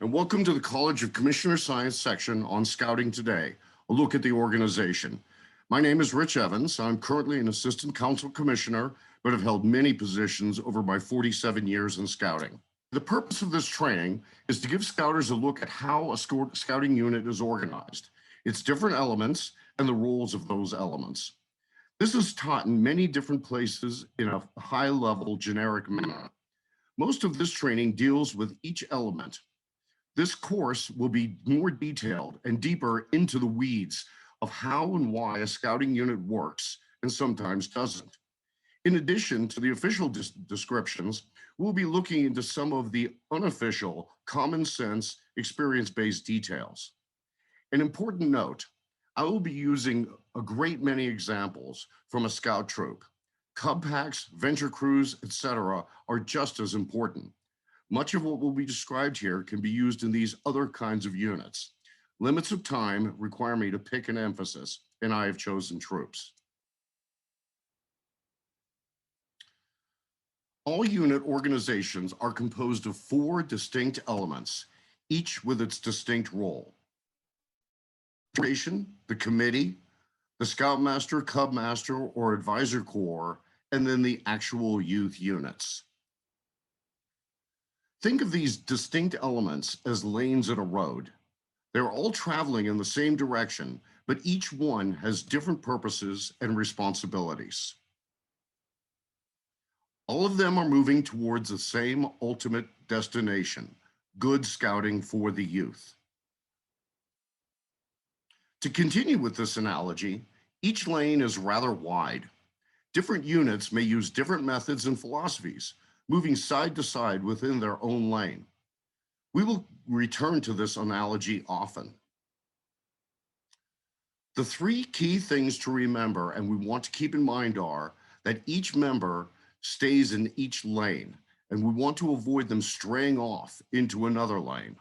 and welcome to the College of Commissioner Science section on Scouting Today, a look at the organization. My name is Rich Evans. I'm currently an Assistant Council Commissioner, but have held many positions over my 47 years in Scouting. The purpose of this training is to give Scouters a look at how a Scouting unit is organized, its different elements, and the roles of those elements. This is taught in many different places in a high-level generic manner. Most of this training deals with each element. This course will be more detailed and deeper into the weeds of how and why a Scouting unit works and sometimes doesn't. In addition to the official descriptions, we'll be looking into some of the unofficial, common sense, experience-based details. An important note, I will be using a great many examples from a Scout troop. Cub packs, venture crews, etc. are just as important. Much of what will be described here can be used in these other kinds of units. Limits of time require me to pick an emphasis, and I have chosen troops. All unit organizations are composed of 4 distinct elements, each with its distinct role. The committee, the Scoutmaster, Cubmaster, or Advisor Corps, and then the actual youth units. Think of these distinct elements as lanes in a road. They're all traveling in the same direction, but each one has different purposes and responsibilities. All of them are moving towards the same ultimate destination, good scouting for the youth. To continue with this analogy, each lane is rather wide. Different units may use different methods and philosophies, moving side to side within their own lane. We will return to this analogy often. The 3 key things to remember and we want to keep in mind are that each member stays in each lane, and we want to avoid them straying off into another lane.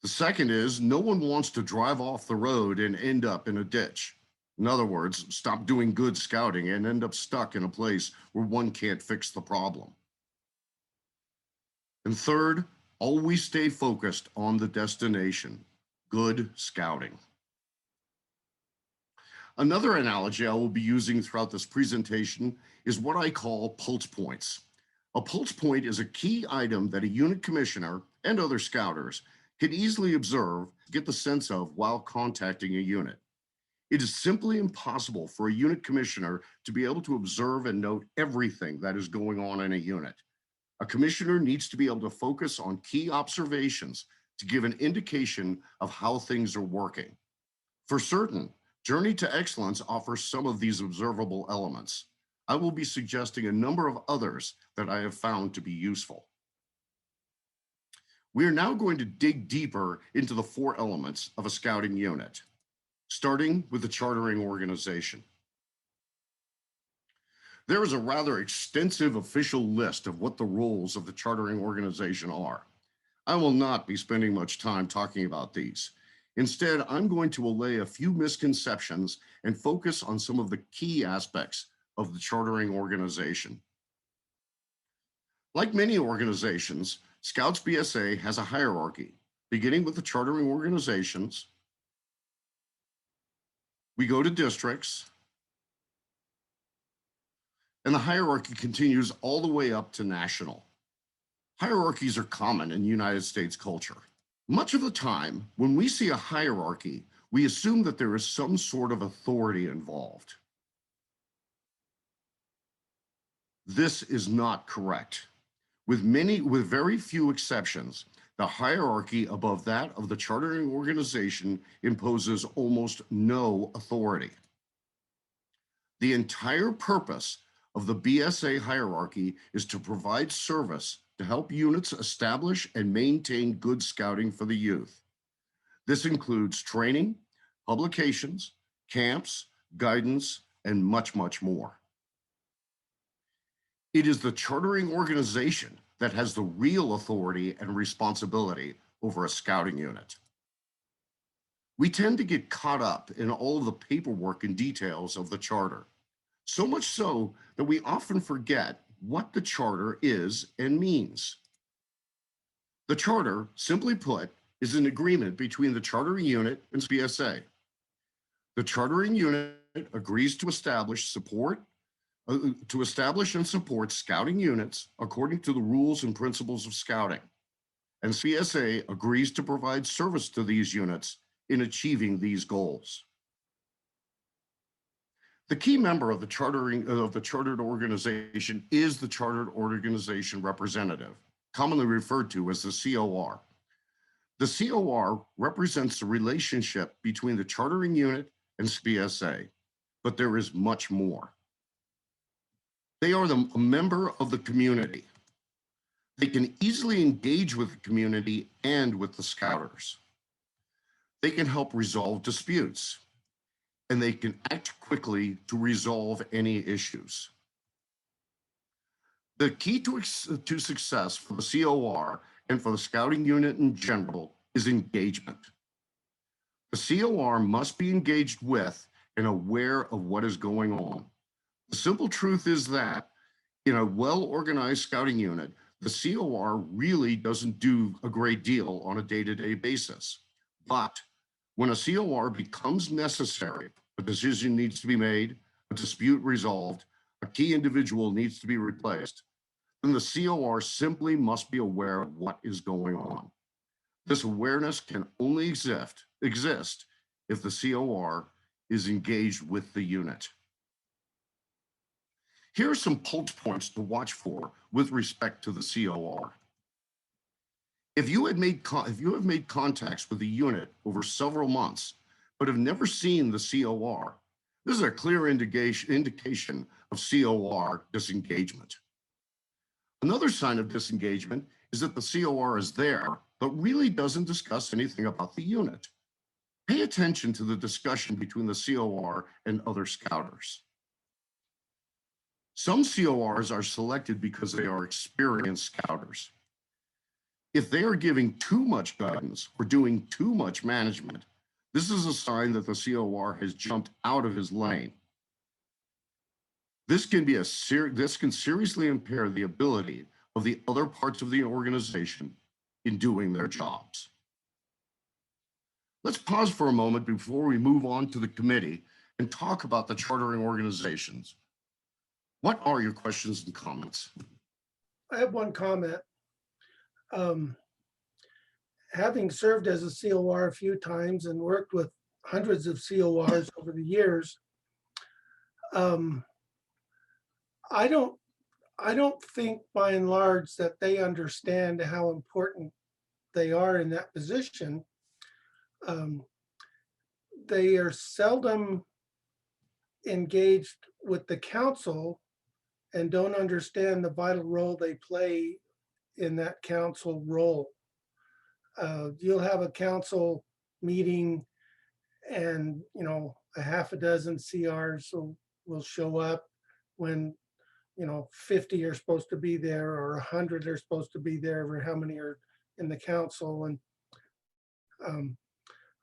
The second is no one wants to drive off the road and end up in a ditch. In other words, stop doing good scouting and end up stuck in a place where one can't fix the problem. And third, always stay focused on the destination, good scouting. Another analogy I will be using throughout this presentation is what I call pulse points. A pulse point is a key item that a unit commissioner and other scouters can easily observe, get the sense of while contacting a unit. It is simply impossible for a unit commissioner to be able to observe and note everything that is going on in a unit. A commissioner needs to be able to focus on key observations to give an indication of how things are working. For certain, Journey to Excellence offers some of these observable elements. I will be suggesting a number of others that I have found to be useful. We are now going to dig deeper into the 4 elements of a scouting unit, starting with the chartering organization. There is a rather extensive official list of what the roles of the chartering organization are. I will not be spending much time talking about these. Instead, I'm going to allay a few misconceptions and focus on some of the key aspects of the chartering organization. Like many organizations, Scouts BSA has a hierarchy, beginning with the chartering organizations. We go to districts, and the hierarchy continues all the way up to national. Hierarchies are common in United States culture. Much of the time, when we see a hierarchy, we assume that there is some sort of authority involved. This is not correct. With very few exceptions, the hierarchy above that of the chartering organization imposes almost no authority. The entire purpose of the BSA hierarchy is to provide service to help units establish and maintain good scouting for the youth. This includes training, publications, camps, guidance, and much, much more. It is the chartering organization that has the real authority and responsibility over a scouting unit. We tend to get caught up in all of the paperwork and details of the charter, so much so that we often forget what the charter is and means. The charter, simply put, is an agreement between the chartering unit and BSA. The chartering unit agrees to establish and support scouting units according to the rules and principles of scouting. And BSA agrees to provide service to these units in achieving these goals. The key member of the chartered organization is the chartered organization representative, commonly referred to as the COR. The COR represents the relationship between the chartering unit and BSA, but there is much more. They are a member of the community. They can easily engage with the community and with the scouters. They can help resolve disputes, and they can act quickly to resolve any issues. The key to success for the COR and for the scouting unit in general is engagement. The COR must be engaged with and aware of what is going on. The simple truth is that in a well-organized scouting unit, the COR really doesn't do a great deal on a day-to-day basis. But when a COR becomes necessary, a decision needs to be made, a dispute resolved, a key individual needs to be replaced, then the COR simply must be aware of what is going on. This awareness can only exist if the COR is engaged with the unit. Here are some pulse points to watch for with respect to the COR. If you have made contacts with the unit over several months, but have never seen the COR, this is a clear indication of COR disengagement. Another sign of disengagement is that the COR is there, but really doesn't discuss anything about the unit. Pay attention to the discussion between the COR and other scouters. Some CORs are selected because they are experienced scouters. If they are giving too much guidance or doing too much management, this is a sign that the COR has jumped out of his lane. This can seriously impair the ability of the other parts of the organization in doing their jobs. Let's pause for a moment before we move on to the committee and talk about the chartering organizations. What are your questions and comments? I have one comment. Having served as a COR a few times and worked with hundreds of CORs over the years, I don't think by and large that they understand how important they are in that position. They are seldom engaged with the council and don't understand the vital role they play in that council role. You'll have a council meeting and, a half a dozen CRs will show up when, 50 are supposed to be there or 100 are supposed to be there, or how many are in the council. And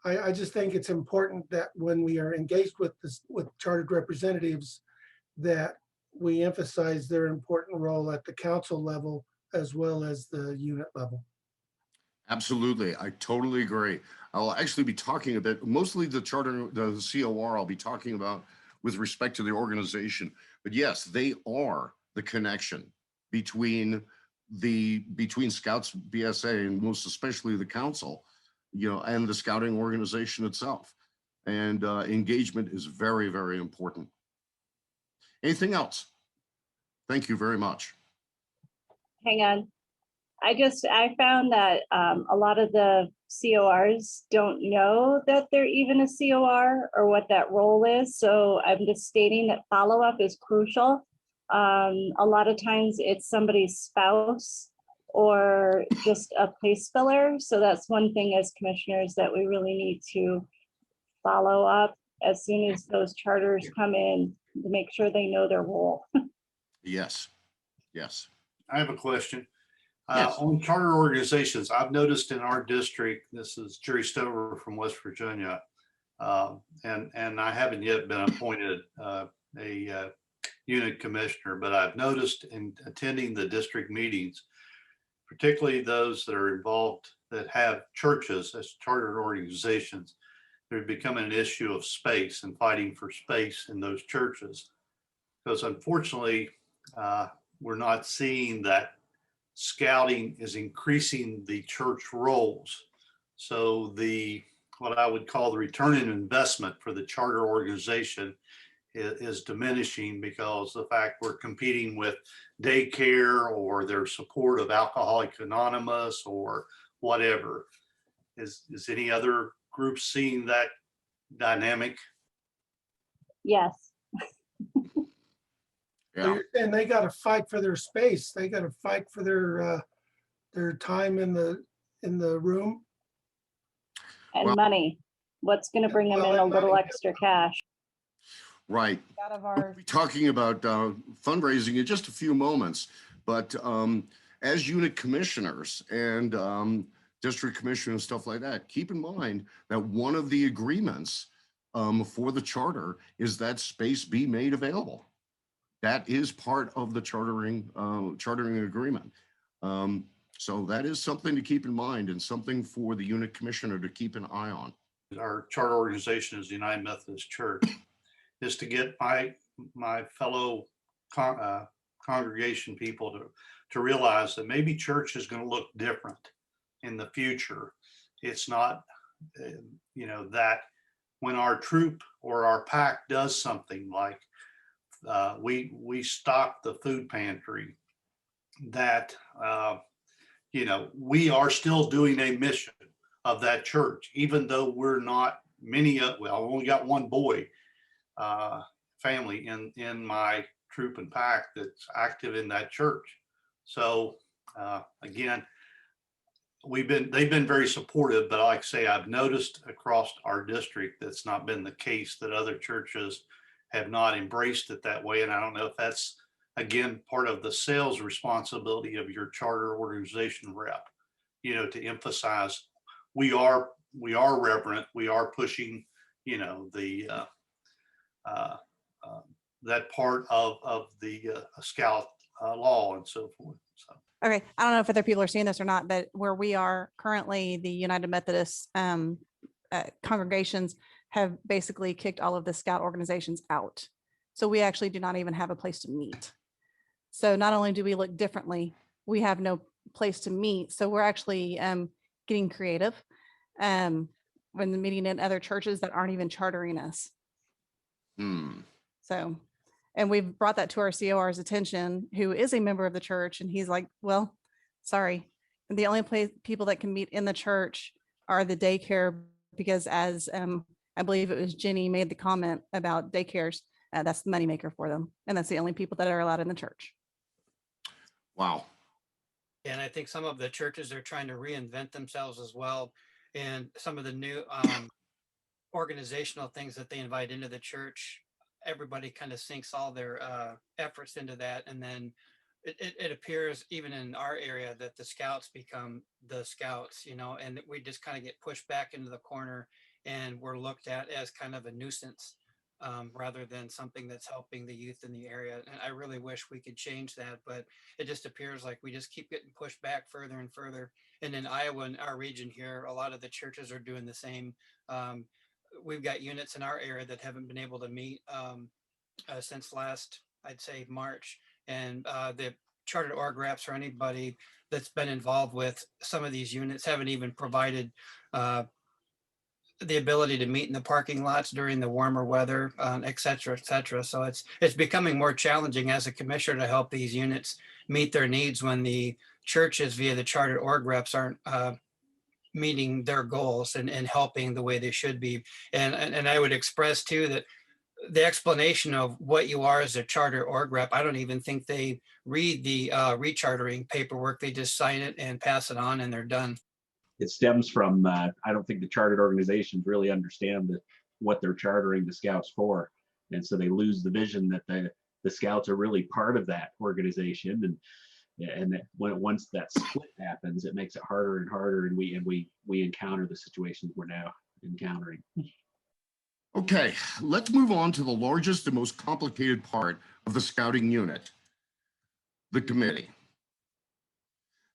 I just think it's important that when we are engaged with chartered representatives, that we emphasize their important role at the council level as well as the unit level. Absolutely, I totally agree. I'll actually be talking a bit, mostly the COR I'll be talking about with respect to the organization. But yes, they are the connection between Scouts, BSA, and most especially the council, and the scouting organization itself. And engagement is very, very important. Anything else? Thank you very much. Hang on. I found that a lot of the CORs don't know that they're even a COR or what that role is. So I'm just stating that follow-up is crucial. A lot of times it's somebody's spouse or just a place filler. So that's one thing as commissioners that we really need to follow up as soon as those charters come in to make sure they know their role. Yes, yes. I have a question. Yes. On charter organizations, I've noticed in our district, this is Jerry Stover from West Virginia, and I haven't yet been appointed a unit commissioner, but I've noticed in attending the district meetings, particularly those that are involved that have churches as chartered organizations. There's becoming an issue of space and fighting for space in those churches. Because unfortunately, we're not seeing that scouting is increasing the church roles. So what I would call the return on investment for the charter organization is diminishing because the fact we're competing with daycare or their support of Alcoholics Anonymous or whatever. Is any other group seeing that dynamic? Yes. So Yeah, you're saying they got to fight for their space. They got to fight for their time in the room. And Well- money. What's going to bring them Well, in a and little money. extra cash? right. Out of We'll our, be talking about fundraising in just a few moments, but as unit commissioners and district commissioner and stuff like that, keep in mind that one of the agreements for the charter is that space be made available. That is part of the chartering agreement. So that is something to keep in mind and something for the unit commissioner to keep an eye on. Our charter organization is the United Methodist Church, is to get my fellow congregation people to realize that maybe church is going to look different in the future. It's not, that when our troop or our pack does something like we stock the food pantry, that we are still doing a mission of that church, even though we're not I only got one boy family in my troop and pack that's active in that church. So again, they've been very supportive, but like I say, I've noticed across our district that's not been the case, that other churches have not embraced it that way. And I don't know if that's, again, part of the sales responsibility of your charter organization rep, to emphasize we are reverent, we are pushing, that part of the scout law and so forth. So. okay, I don't know if other people are seeing this or not, but where we are currently, the United Methodist congregations have basically kicked all of the scout organizations out. So we actually do not even have a place to meet. So not only do we look differently, we have no place to meet. So we're actually getting creative when meeting in other churches that aren't even chartering us. So, and we've brought that to our COR's attention, who is a member of the church. And he's like, well, sorry. The only people that can meet in the church are the daycare, because as I believe it was Jenny made the comment about daycares, that's the moneymaker for them. And that's the only people that are allowed in the church. Wow. And I think some of the churches are trying to reinvent themselves as well. And some of the new organizational things that they invite into the church, everybody kind of sinks all their efforts into that. And then it appears even in our area that the scouts become the scouts, and we just kind of get pushed back into the corner and we're looked at as kind of a nuisance rather than something that's helping the youth in the area. And I really wish we could change that, but it just appears like we just keep getting pushed back further and further. And in Iowa, in our region here, a lot of the churches are doing the same. We've got units in our area that haven't been able to meet since last, I'd say, March. And the chartered org reps or anybody that's been involved with some of these units haven't even provided the ability to meet in the parking lots during the warmer weather, et cetera, et cetera. So it's becoming more challenging as a commissioner to help these units meet their needs when the churches via the chartered org reps aren't meeting their goals and helping the way they should be. And I would express too that the explanation of what you are as a charter org rep, I don't even think they read the rechartering paperwork. They just sign it and pass it on and they're done. It stems from, I don't think the chartered organizations really understand what they're chartering the scouts for. And so they lose the vision that the scouts are really part of that organization. And once that split happens, it makes it harder and harder. And we encounter the situations we're now encountering. Okay, let's move on to the largest and most complicated part of the scouting unit, the committee.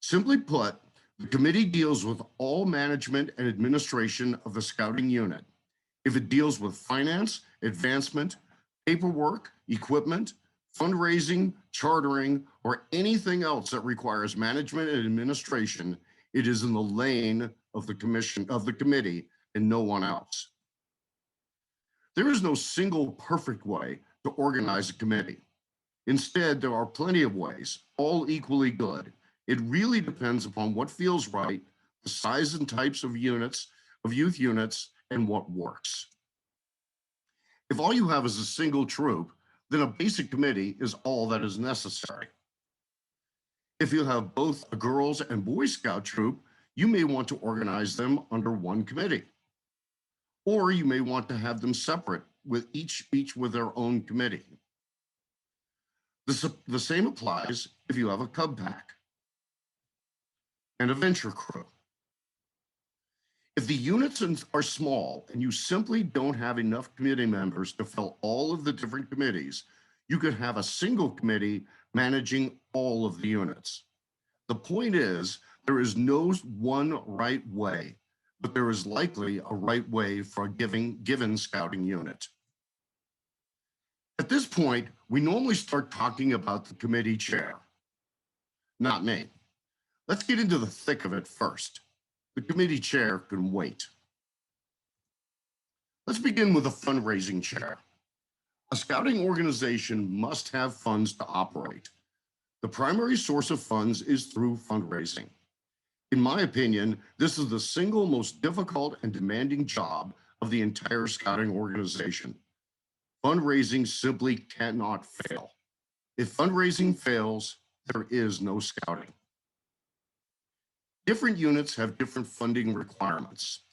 Simply put, the committee deals with all management and administration of the scouting unit. If it deals with finance, advancement, paperwork, equipment, fundraising, chartering, or anything else that requires management and administration, it is in the lane of the committee and no one else. There is no single perfect way to organize a committee. Instead, there are plenty of ways, all equally good. It really depends upon what feels right, the size and types of units, of youth units, and what works. If all you have is a single troop, then a basic committee is all that is necessary. If you have both a girls and Boy Scout troop, you may want to organize them under one committee. Or you may want to have them separate with each with their own committee. The same applies if you have a Cub Pack and a venture crew. If the units are small and you simply don't have enough committee members to fill all of the different committees, you could have a single committee managing all of the units. The point is, there is no one right way, but there is likely a right way for a given scouting unit. At this point, we normally start talking about the committee chair. Not me. Let's get into the thick of it first. The committee chair can wait. Let's begin with a fundraising chair. A scouting organization must have funds to operate. The primary source of funds is through fundraising. In my opinion, this is the single most difficult and demanding job of the entire scouting organization. Fundraising simply cannot fail. If fundraising fails, there is no scouting. Different units have different funding requirements.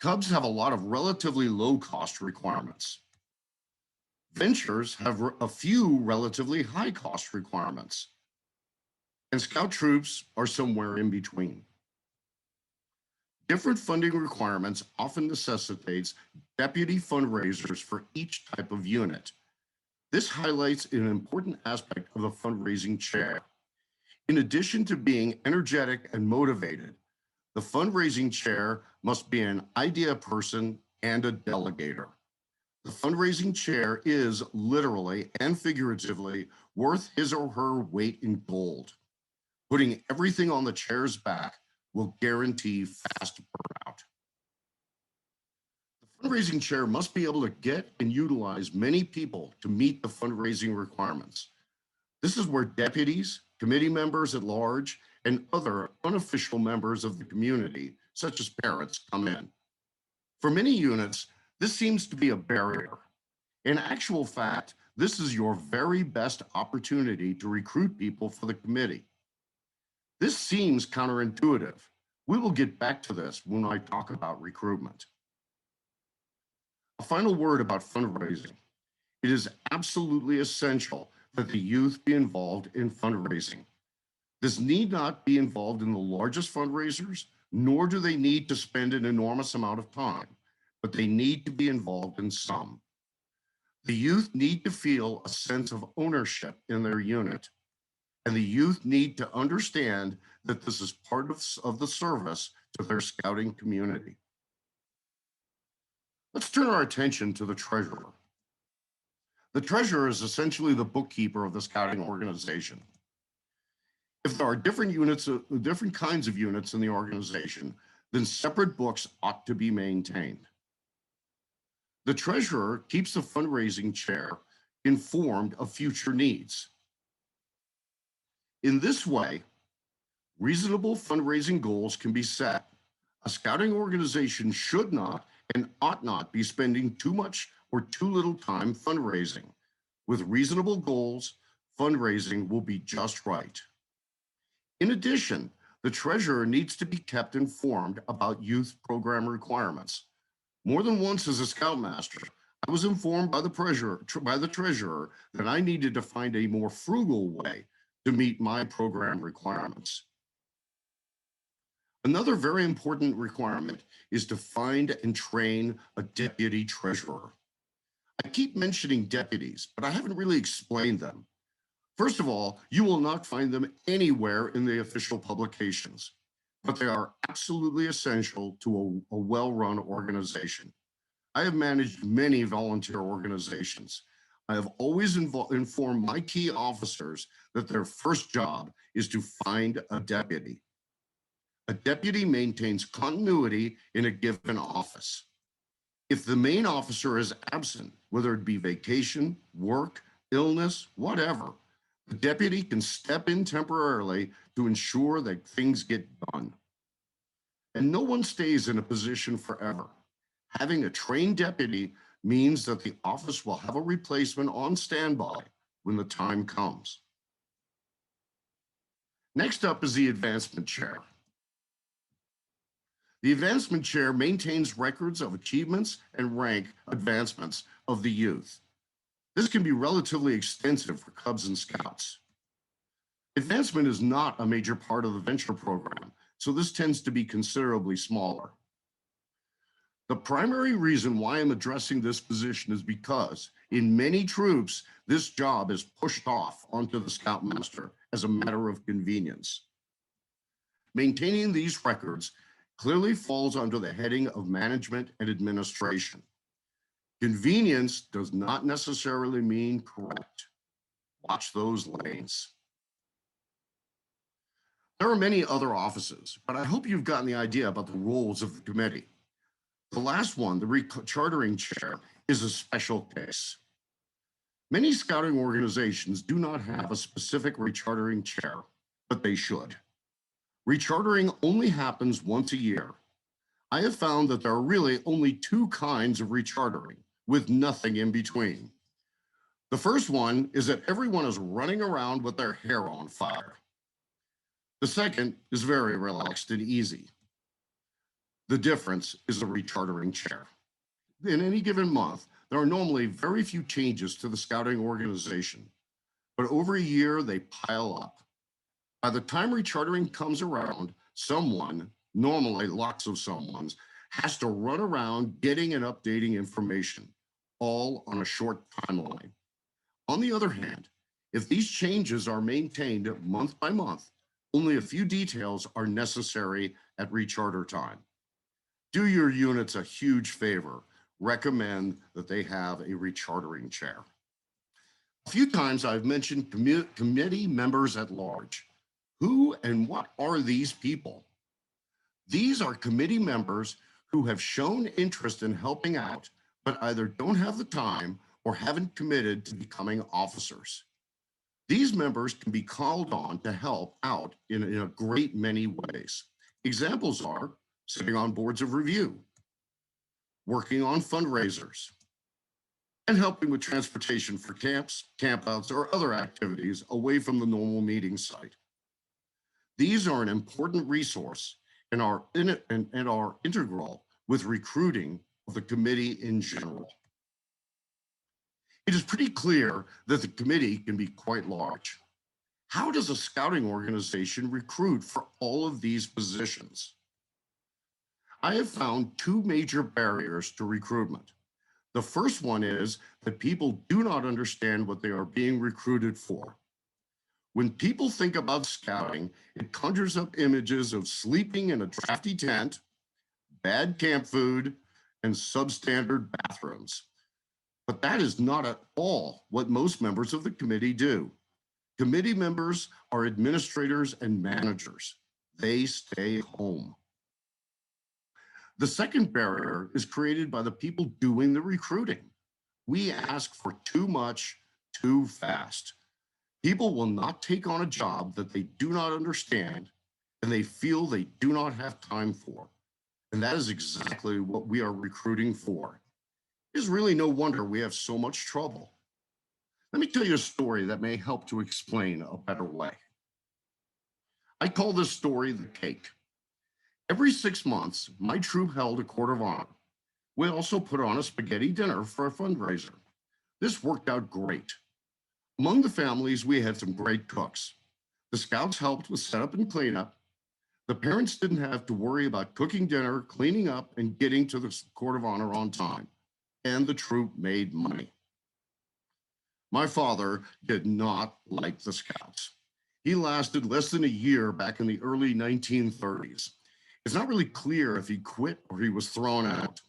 Cubs have a lot of relatively low cost requirements. Ventures have a few relatively high cost requirements. And Scout troops are somewhere in between. Different funding requirements often necessitates deputy fundraisers for each type of unit. This highlights an important aspect of the fundraising chair. In addition to being energetic and motivated, the fundraising chair must be an idea person and a delegator. The fundraising chair is literally and figuratively worth his or her weight in gold. Putting everything on the chair's back will guarantee fast burnout. The fundraising chair must be able to get and utilize many people to meet the fundraising requirements. This is where deputies, committee members at large, and other unofficial members of the community, such as parents, come in. For many units, this seems to be a barrier. In actual fact, this is your very best opportunity to recruit people for the committee. This seems counterintuitive. We will get back to this when I talk about recruitment. A final word about fundraising. It is absolutely essential that the youth be involved in fundraising. This need not be involved in the largest fundraisers, nor do they need to spend an enormous amount of time, but they need to be involved in some. The youth need to feel a sense of ownership in their unit, and the youth need to understand that this is part of the service to their scouting community. Let's turn our attention to the treasurer. The treasurer is essentially the bookkeeper of the scouting organization. If there are different kinds of units in the organization, then separate books ought to be maintained. The treasurer keeps the fundraising chair informed of future needs. In this way, reasonable fundraising goals can be set. A scouting organization should not and ought not be spending too much or too little time fundraising. With reasonable goals, fundraising will be just right. In addition, the treasurer needs to be kept informed about youth program requirements. More than once as a Scoutmaster, I was informed by the treasurer that I needed to find a more frugal way to meet my program requirements. Another very important requirement is to find and train a deputy treasurer. I keep mentioning deputies, but I haven't really explained them. First of all, you will not find them anywhere in the official publications, but they are absolutely essential to a well-run organization. I have managed many volunteer organizations. I have always informed my key officers that their first job is to find a deputy. A deputy maintains continuity in a given office. If the main officer is absent, whether it be vacation, work, illness, whatever, the deputy can step in temporarily to ensure that things get done. And no one stays in a position forever. Having a trained deputy means that the office will have a replacement on standby when the time comes. Next up is the advancement chair. The advancement chair maintains records of achievements and rank advancements of the youth. This can be relatively extensive for Cubs and Scouts. Advancement is not a major part of the venture program, so this tends to be considerably smaller. The primary reason why I'm addressing this position is because in many troops, this job is pushed off onto the Scoutmaster as a matter of convenience. Maintaining these records clearly falls under the heading of management and administration. Convenience does not necessarily mean correct. Watch those lanes. There are many other offices, but I hope you've gotten the idea about the roles of the committee. The last one, the rechartering chair, is a special case. Many scouting organizations do not have a specific rechartering chair, but they should. Rechartering only happens once a year. I have found that there are really only two kinds of rechartering, with nothing in between. The first one is that everyone is running around with their hair on fire. The second is very relaxed and easy. The difference is the rechartering chair. In any given month, there are normally very few changes to the scouting organization, but over a year, they pile up. By the time rechartering comes around, someone, normally lots of someones, has to run around getting and updating information, all on a short timeline. On the other hand, if these changes are maintained month by month, only a few details are necessary at recharter time. Do your units a huge favor. Recommend that they have a rechartering chair. A few times I've mentioned committee members at large. Who and what are these people? These are committee members who have shown interest in helping out, but either don't have the time or haven't committed to becoming officers. These members can be called on to help out in a great many ways. Examples are sitting on boards of review, working on fundraisers, and helping with transportation for camps, campouts, or other activities away from the normal meeting site. These are an important resource and are integral with recruiting of the committee in general. It is pretty clear that the committee can be quite large. How does a scouting organization recruit for all of these positions? I have found two major barriers to recruitment. The first one is that people do not understand what they are being recruited for. When people think about scouting, it conjures up images of sleeping in a drafty tent, bad camp food, and substandard bathrooms. But that is not at all what most members of the committee do. Committee members are administrators and managers. They stay home. The second barrier is created by the people doing the recruiting. We ask for too much, too fast. People will not take on a job that they do not understand and they feel they do not have time for. And that is exactly what we are recruiting for. It is really no wonder we have so much trouble. Let me tell you a story that may help to explain a better way. I call this story the cake. Every 6 months, my troop held a court of honor. We also put on a spaghetti dinner for a fundraiser. This worked out great. Among the families, we had some great cooks. The scouts helped with setup and cleanup. The parents didn't have to worry about cooking dinner, cleaning up, and getting to the court of honor on time. And the troop made money. My father did not like the Scouts. He lasted less than a year back in the early 1930s. It's not really clear if he quit or he was thrown out.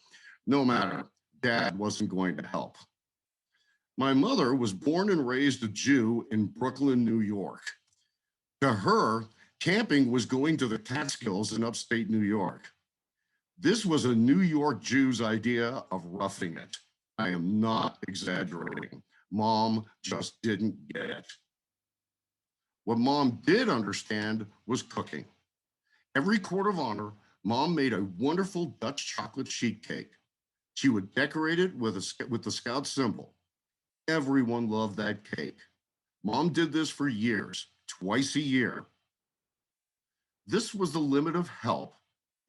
No matter, Dad wasn't going to help. My mother was born and raised a Jew in Brooklyn, New York. To her, camping was going to the Catskills in upstate New York. This was a New York Jew's idea of roughing it. I am not exaggerating. Mom just didn't get it. What Mom did understand was cooking. Every Court of Honor, Mom made a wonderful Dutch chocolate sheet cake. She would decorate it with the Scout symbol. Everyone loved that cake. Mom did this for years, twice a year. This was the limit of help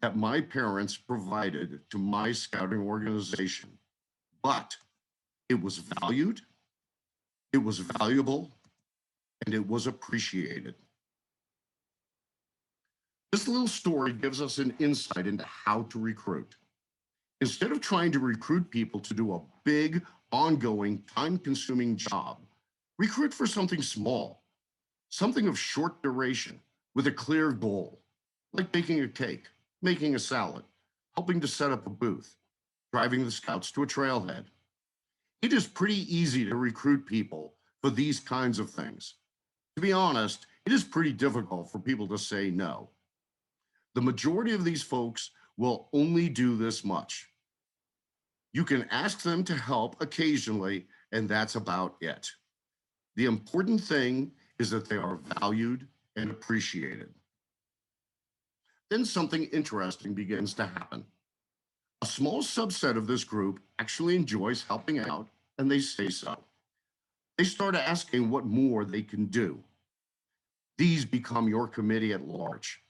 that my parents provided to my scouting organization. But it was valued, it was valuable, and it was appreciated. This little story gives us an insight into how to recruit. Instead of trying to recruit people to do a big, ongoing, time-consuming job, recruit for something small, something of short duration with a clear goal, like baking a cake, making a salad, helping to set up a booth, driving the Scouts to a trailhead. It is pretty easy to recruit people for these kinds of things. To be honest, it is pretty difficult for people to say no. The majority of these folks will only do this much. You can ask them to help occasionally, and that's about it. The important thing is that they are valued and appreciated. Then something interesting begins to happen. A small subset of this group actually enjoys helping out, and they say so. They start asking what more they can do. These become your committee at large.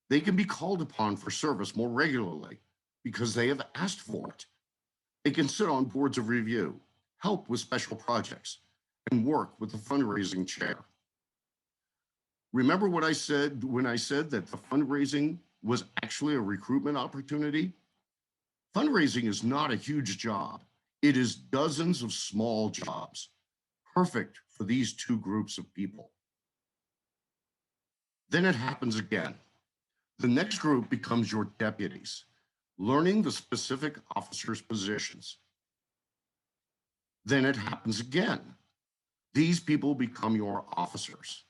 They can be called upon for service more regularly because they have asked for it. They can sit on boards of review, help with special projects, and work with the fundraising chair. Remember what I said when I said that the fundraising was actually a recruitment opportunity? Fundraising is not a huge job. It is dozens of small jobs, perfect for these two groups of people. Then it happens again. The next group becomes your deputies, learning the specific officers' positions. Then it happens again. These people become your officers.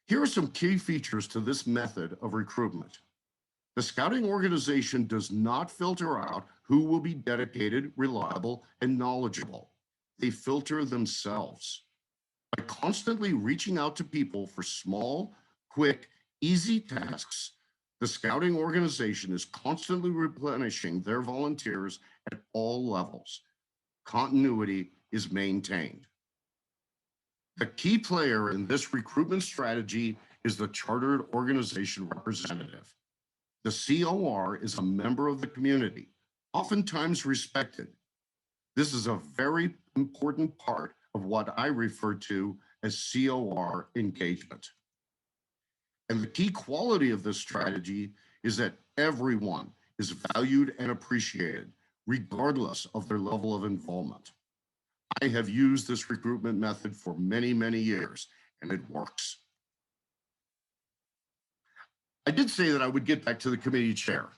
Here are some key features to this method of recruitment. The scouting organization does not filter out who will be dedicated, reliable, and knowledgeable. They filter themselves. By constantly reaching out to people for small, quick, easy tasks, the scouting organization is constantly replenishing their volunteers at all levels. Continuity is maintained. The key player in this recruitment strategy is the chartered organization representative. The COR is a member of the community, oftentimes respected. This is a very important part of what I refer to as COR engagement. And the key quality of this strategy is that everyone is valued and appreciated, regardless of their level of involvement. I have used this recruitment method for many, many years, and it works. I did say that I would get back to the committee chair.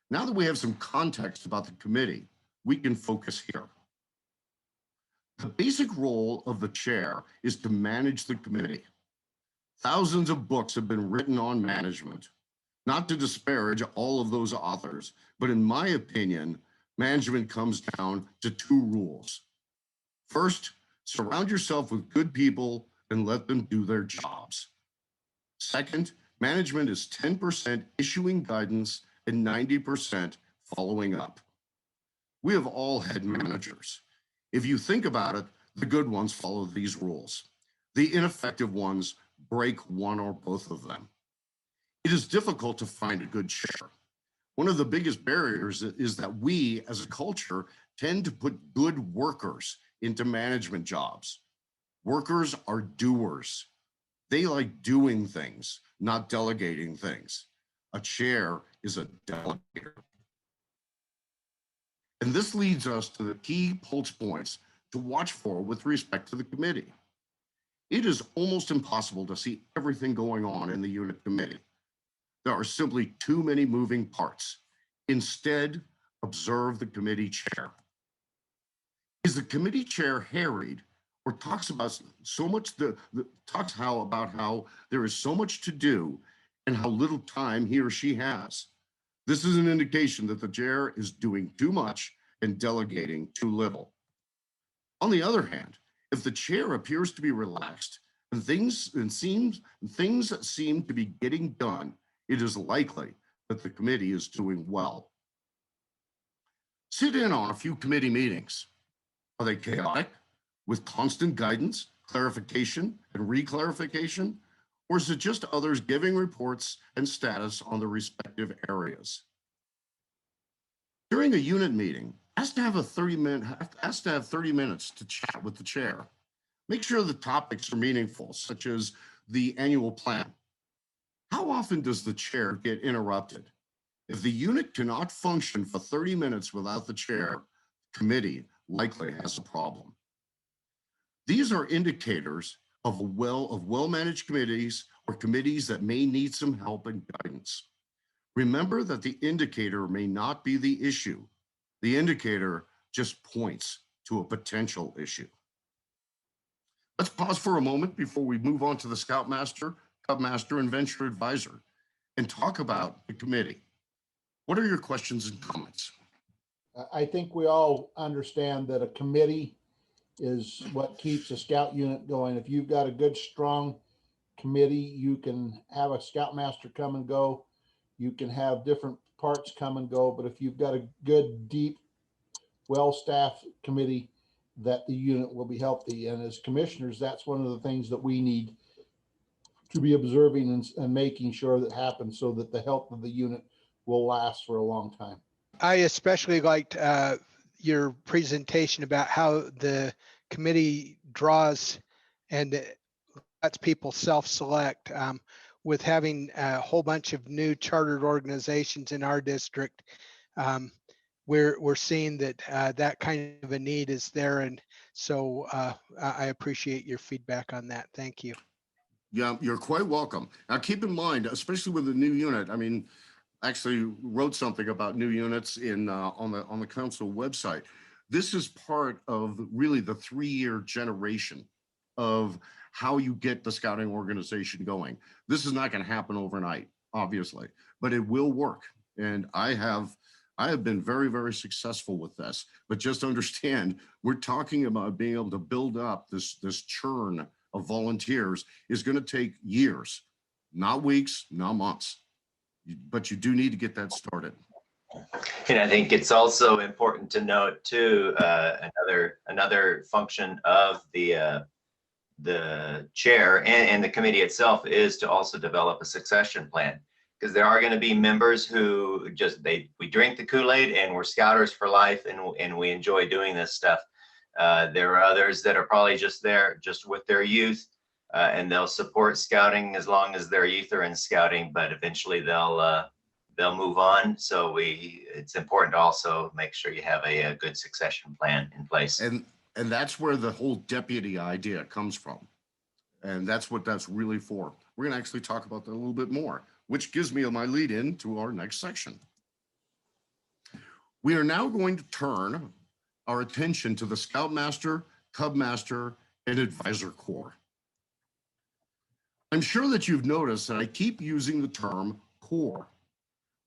Now that we have some context about the committee, we can focus here. The basic role of the chair is to manage the committee. Thousands of books have been written on management. Not to disparage all of those authors, but in my opinion, management comes down to two rules. First, surround yourself with good people and let them do their jobs. Second, management is 10% issuing guidance and 90% following up. We have all had managers. If you think about it, the good ones follow these rules. The ineffective ones break one or both of them. It is difficult to find a good chair. One of the biggest barriers is that we as a culture tend to put good workers into management jobs. Workers are doers. They like doing things, not delegating things. A chair is a delegator. And this leads us to the key pulse points to watch for with respect to the committee. It is almost impossible to see everything going on in the unit committee. There are simply too many moving parts. Instead, observe the committee chair. Is the committee chair harried or talks about so much about how there is so much to do and how little time he or she has? This is an indication that the chair is doing too much and delegating too little. On the other hand, if the chair appears to be relaxed and things seem to be getting done, it is likely that the committee is doing well. Sit in on a few committee meetings. Are they chaotic, with constant guidance, clarification, and reclarification? Or is it just others giving reports and status on the respective areas? During a unit meeting, ask to have 30 minutes to chat with the chair. Make sure the topics are meaningful, such as the annual plan. How often does the chair get interrupted? If the unit cannot function for 30 minutes without the chair, the committee likely has a problem. These are indicators of well-managed committees or committees that may need some help and guidance. Remember that the indicator may not be the issue. The indicator just points to a potential issue. Let's pause for a moment before we move on to the Scoutmaster, Cubmaster, and Venture Advisor and talk about the committee. What are your questions and comments? I think we all understand that a committee is what keeps a scout unit going. If you've got a good, strong committee, you can have a Scoutmaster come and go. You can have different parts come and go. But if you've got a good, deep, well-staffed committee, that the unit will be healthy. And as commissioners, that's one of the things that we need to be observing and making sure that happens so that the health of the unit will last for a long time. I especially liked your presentation about how the committee draws and lets people self-select. With having a whole bunch of new chartered organizations in our district, we're seeing that that kind of a need is there. And so I appreciate your feedback on that. Thank you. Yeah, you're quite welcome. Now keep in mind, especially with the new unit, I mean, actually wrote something about new units in on the council website. This is part of really the 3-year generation of how you get the scouting organization going. This is not going to happen overnight, obviously, but it will work. And I have been very, very successful with this. But just understand, we're talking about being able to build up this churn of volunteers is going to take years, not weeks, not months. But you do need to get that started. And I think it's also important to note too, another function of the chair and the committee itself is to also develop a succession plan, because there are going to be members who just we drink the Kool-Aid and we're scouters for life and we enjoy doing this stuff. There are others that are probably just there just with their youth. And they'll support scouting as long as their youth are in scouting, but eventually they'll move on. So it's important to also make sure you have a good succession plan in place. And that's where the whole deputy idea comes from. And that's what that's really for. We're going to actually talk about that a little bit more, which gives me my lead in to our next section. We are now going to turn our attention to the Scoutmaster, Cubmaster, and Advisor Corps. I'm sure that you've noticed that I keep using the term Corps.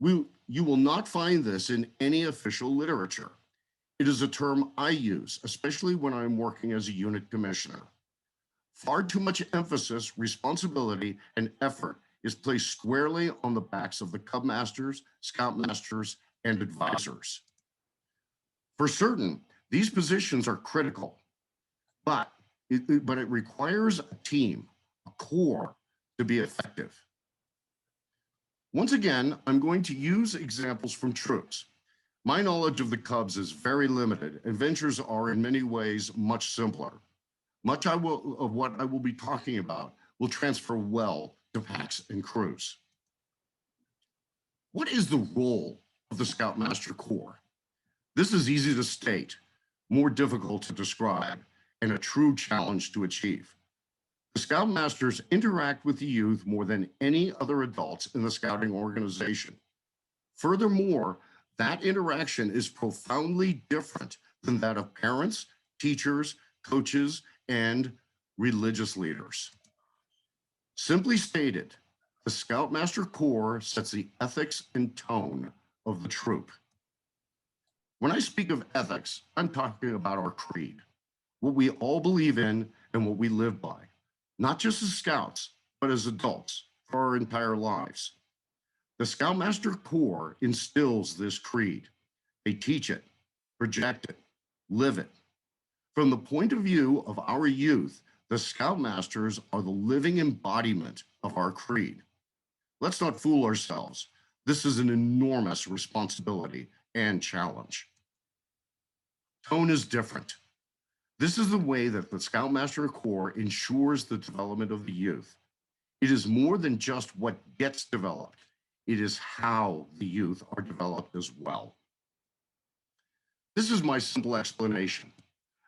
You will not find this in any official literature. It is a term I use, especially when I'm working as a unit commissioner. Far too much emphasis, responsibility, and effort is placed squarely on the backs of the Cubmasters, Scoutmasters, and advisors. For certain, these positions are critical, but it requires a team, a core, to be effective. Once again, I'm going to use examples from troops. My knowledge of the Cubs is very limited, and ventures are in many ways much simpler. Much of what I will be talking about will transfer well to packs and crews. What is the role of the Scoutmaster Corps? This is easy to state. more difficult to describe, and a true challenge to achieve. The Scoutmasters interact with the youth more than any other adults in the Scouting organization. Furthermore, that interaction is profoundly different than that of parents, teachers, coaches, and religious leaders. Simply stated, the Scoutmaster Corps sets the ethics and tone of the troop. When I speak of ethics, I'm talking about our creed, what we all believe in and what we live by, not just as Scouts, but as adults for our entire lives. The Scoutmaster Corps instills this creed. They teach it, project it, live it. From the point of view of our youth, the Scoutmasters are the living embodiment of our creed. Let's not fool ourselves. This is an enormous responsibility and challenge. Tone is different. This is the way that the Scoutmaster Corps ensures the development of the youth. It is more than just what gets developed. It is how the youth are developed as well. This is my simple explanation.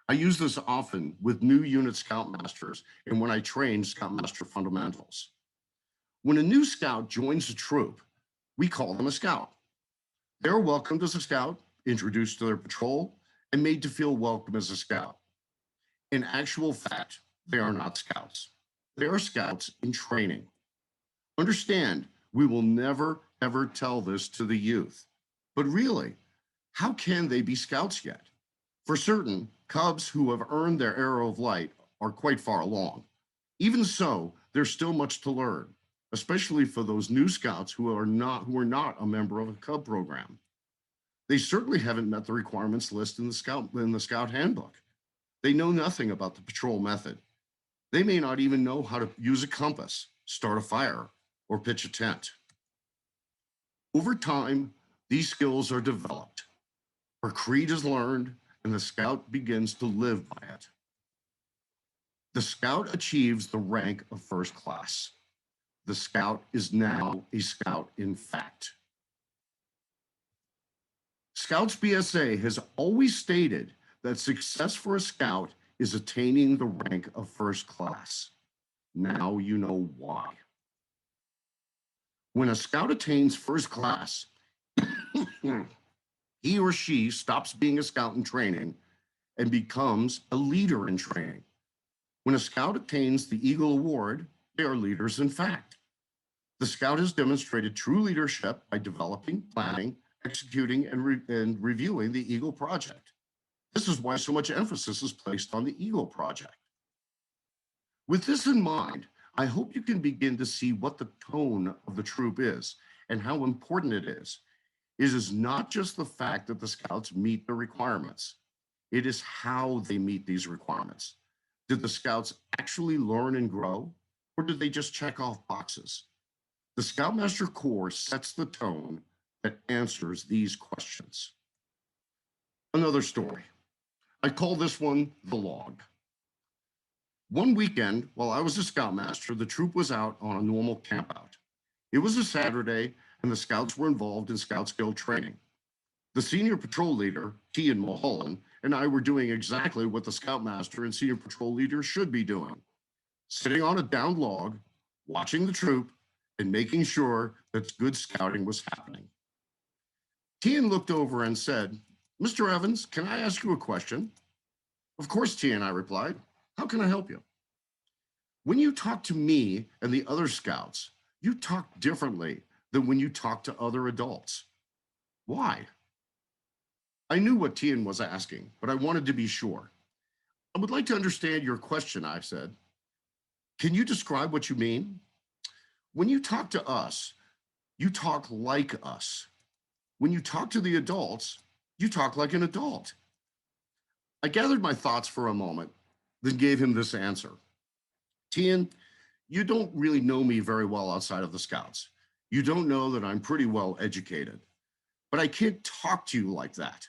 I use this often with new unit Scoutmasters and when I train Scoutmaster fundamentals. When a new Scout joins a troop, we call them a Scout. They're welcomed as a Scout, introduced to their patrol, and made to feel welcome as a Scout. In actual fact, they are not Scouts. They are Scouts in training. Understand, we will never, ever tell this to the youth. But really, how can they be Scouts yet? For certain, Cubs who have earned their arrow of light are quite far along. Even so, there's still much to learn, especially for those new Scouts who are not a member of a Cub program. They certainly haven't met the requirements listed in the Scout handbook. They know nothing about the patrol method. They may not even know how to use a compass, start a fire, or pitch a tent. Over time, these skills are developed. Our creed is learned, and the Scout begins to live by it. The Scout achieves the rank of first class. The Scout is now a Scout in fact. Scouts BSA has always stated that success for a Scout is attaining the rank of first class. Now you know why. When a Scout attains first class, he or she stops being a Scout in training and becomes a leader in training. When a Scout attains the Eagle Award, they are leaders in fact. The Scout has demonstrated true leadership by developing, planning, executing, and reviewing the Eagle Project. This is why so much emphasis is placed on the Eagle Project. With this in mind, I hope you can begin to see what the tone of the troop is and how important it is. It is not just the fact that the Scouts meet the requirements. It is how they meet these requirements. Did the Scouts actually learn and grow, or did they just check off boxes? The Scoutmaster Corps sets the tone that answers these questions. Another story. I call this one the log. One weekend, while I was a Scoutmaster, the troop was out on a normal campout. It was a Saturday, and the Scouts were involved in Scout skill training. The senior patrol leader, Ian Mulholland, and I were doing exactly what the Scoutmaster and senior patrol leader should be doing, sitting on a downed log, watching the troop, and making sure that good scouting was happening. Ian looked over and said, "Mr. Evans, can I ask you a question?" "Of course, Ian," I replied. "How can I help you?" "When you talk to me and the other Scouts, you talk differently than when you talk to other adults. Why?" I knew what Ian was asking, but I wanted to be sure. "I would like to understand your question," I said. "Can you describe what you mean?" "When you talk to us, you talk like us. When you talk to the adults, you talk like an adult." I gathered my thoughts for a moment, then gave him this answer. "Ian, you don't really know me very well outside of the Scouts. You don't know that I'm pretty well educated, but I can't talk to you like that.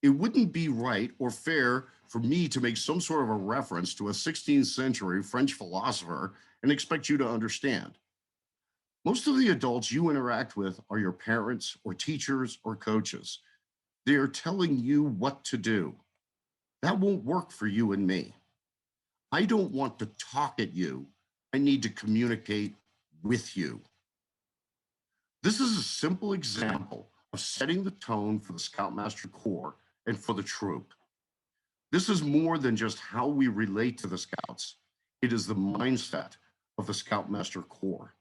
It wouldn't be right or fair for me to make some sort of a reference to a 16th century French philosopher and expect you to understand. Most of the adults you interact with are your parents or teachers or coaches. They are telling you what to do. That won't work for you and me. I don't want to talk at you. I need to communicate with you. This is a simple example of setting the tone for the Scoutmaster Corps and for the troop. This is more than just how we relate to the Scouts. It is the mindset of the Scoutmaster Corps.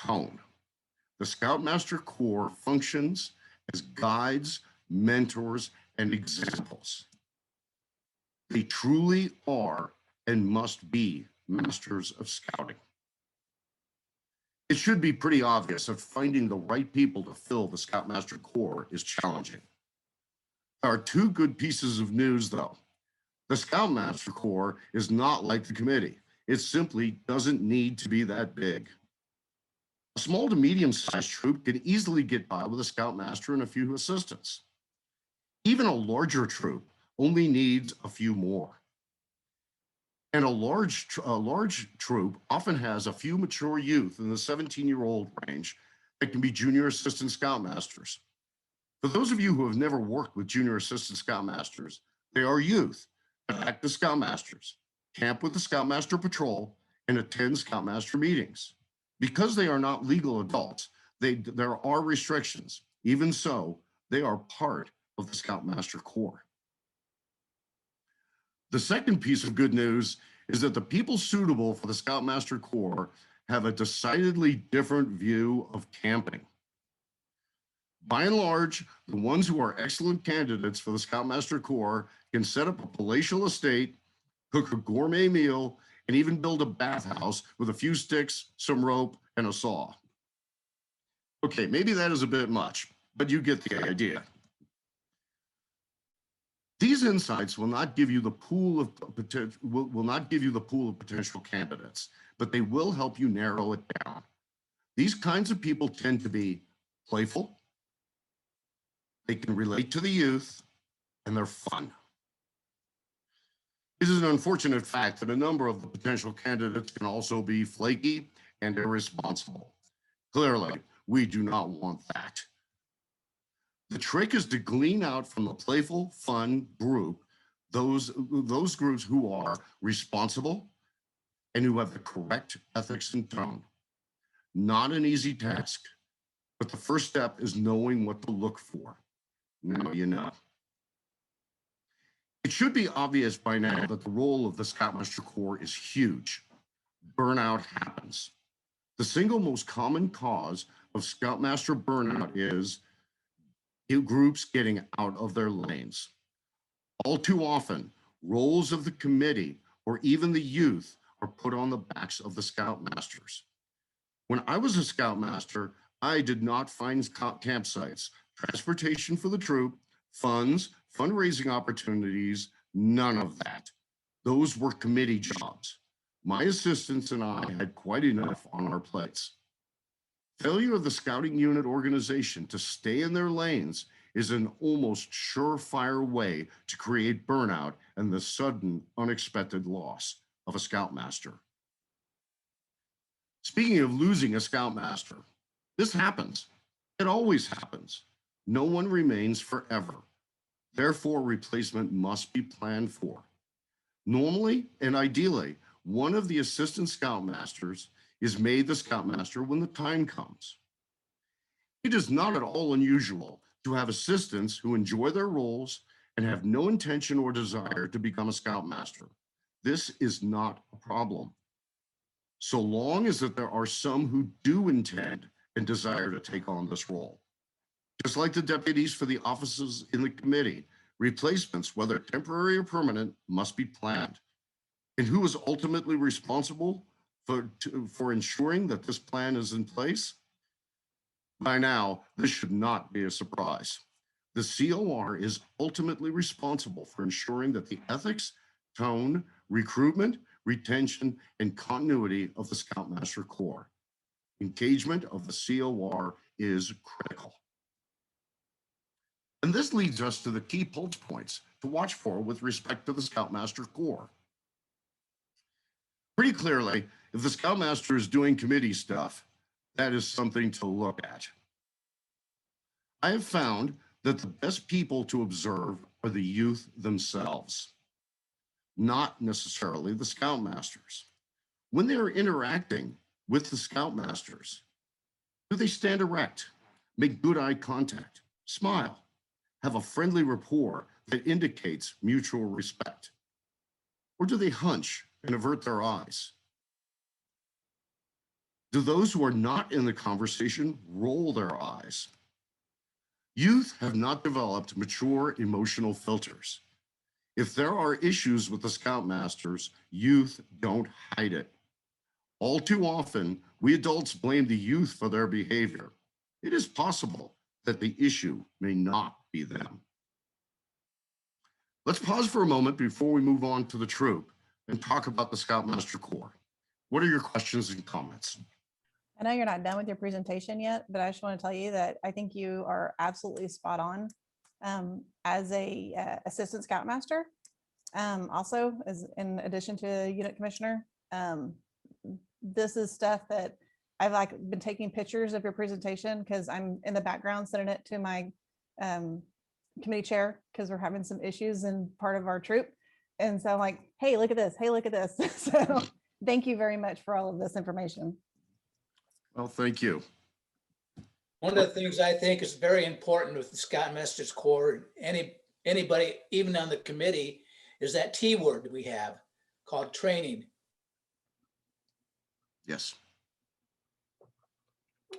Tone. The Scoutmaster Corps functions as guides, mentors, and examples. They truly are and must be masters of scouting. It should be pretty obvious that finding the right people to fill the Scoutmaster Corps is challenging. There are two good pieces of news, though. The Scoutmaster Corps is not like the committee. It simply doesn't need to be that big. A small to medium-sized troop can easily get by with a Scoutmaster and a few assistants. Even a larger troop only needs a few more. And a large troop often has a few mature youth in the 17-year-old range that can be junior assistant Scoutmasters. For those of you who have never worked with junior assistant Scoutmasters, they are youth that act as Scoutmasters, camp with the Scoutmaster Patrol, and attend Scoutmaster meetings. Because they are not legal adults, there are restrictions. Even so, they are part of the Scoutmaster Corps. The second piece of good news is that the people suitable for the Scoutmaster Corps have a decidedly different view of camping. By and large, the ones who are excellent candidates for the Scoutmaster Corps can set up a palatial estate, cook a gourmet meal, and even build a bathhouse with a few sticks, some rope, and a saw. Okay, maybe that is a bit much, but you get the idea. These insights will not give you the pool of potential candidates, but they will help you narrow it down. These kinds of people tend to be playful, they can relate to the youth, and they're fun. It is an unfortunate fact that a number of the potential candidates can also be flaky and irresponsible. Clearly, we do not want that. The trick is to glean out from the playful, fun group those groups who are responsible and who have the correct ethics and tone. Not an easy task, but the first step is knowing what to look for. Now you know. It should be obvious by now that the role of the Scoutmaster Corps is huge. Burnout happens. The single most common cause of Scoutmaster burnout is groups getting out of their lanes. All too often, roles of the committee or even the youth are put on the backs of the Scoutmasters. When I was a Scoutmaster, I did not find campsites, transportation for the troop, funds, fundraising opportunities, none of that. Those were committee jobs. My assistants and I had quite enough on our plates. Failure of the scouting unit organization to stay in their lanes is an almost surefire way to create burnout and the sudden, unexpected loss of a Scoutmaster. Speaking of losing a Scoutmaster, this happens. It always happens. No one remains forever. Therefore, replacement must be planned for. Normally and ideally, one of the assistant Scoutmasters is made the Scoutmaster when the time comes. It is not at all unusual to have assistants who enjoy their roles and have no intention or desire to become a Scoutmaster. This is not a problem. So long as that there are some who do intend and desire to take on this role. Just like the deputies for the offices in the committee, replacements, whether temporary or permanent, must be planned. And who is ultimately responsible for ensuring that this plan is in place? By now, this should not be a surprise. The COR is ultimately responsible for ensuring that the ethics, tone, recruitment, retention, and continuity of the Scoutmaster Corps. Engagement of the COR is critical. And this leads us to the key pulse points to watch for with respect to the Scoutmaster Corps. Pretty clearly, if the Scoutmaster is doing committee stuff, that is something to look at. I have found that the best people to observe are the youth themselves, not necessarily the Scoutmasters. When they are interacting with the Scoutmasters, do they stand erect, make good eye contact, smile, have a friendly rapport that indicates mutual respect? Or do they hunch and avert their eyes? Do those who are not in the conversation roll their eyes? Youth have not developed mature emotional filters. If there are issues with the Scoutmasters, youth don't hide it. All too often, we adults blame the youth for their behavior. It is possible that the issue may not be them. Let's pause for a moment before we move on to the troop and talk about the Scoutmaster Corps. What are your questions and comments? I know you're not done with your presentation yet, but I just want to tell you that I think you are absolutely spot on. As a assistant scoutmaster, also as in addition to unit commissioner, this is stuff that I've been taking pictures of your presentation because I'm in the background sending it to my committee chair because we're having some issues in part of our troop. And so I'm like, hey, look at this. Hey, look at this. So thank you very much for all of this information. Well, thank you. One of the things I think is very important with the Scoutmasters Corps, anybody, even on the committee, is that T word we have called training. Yes.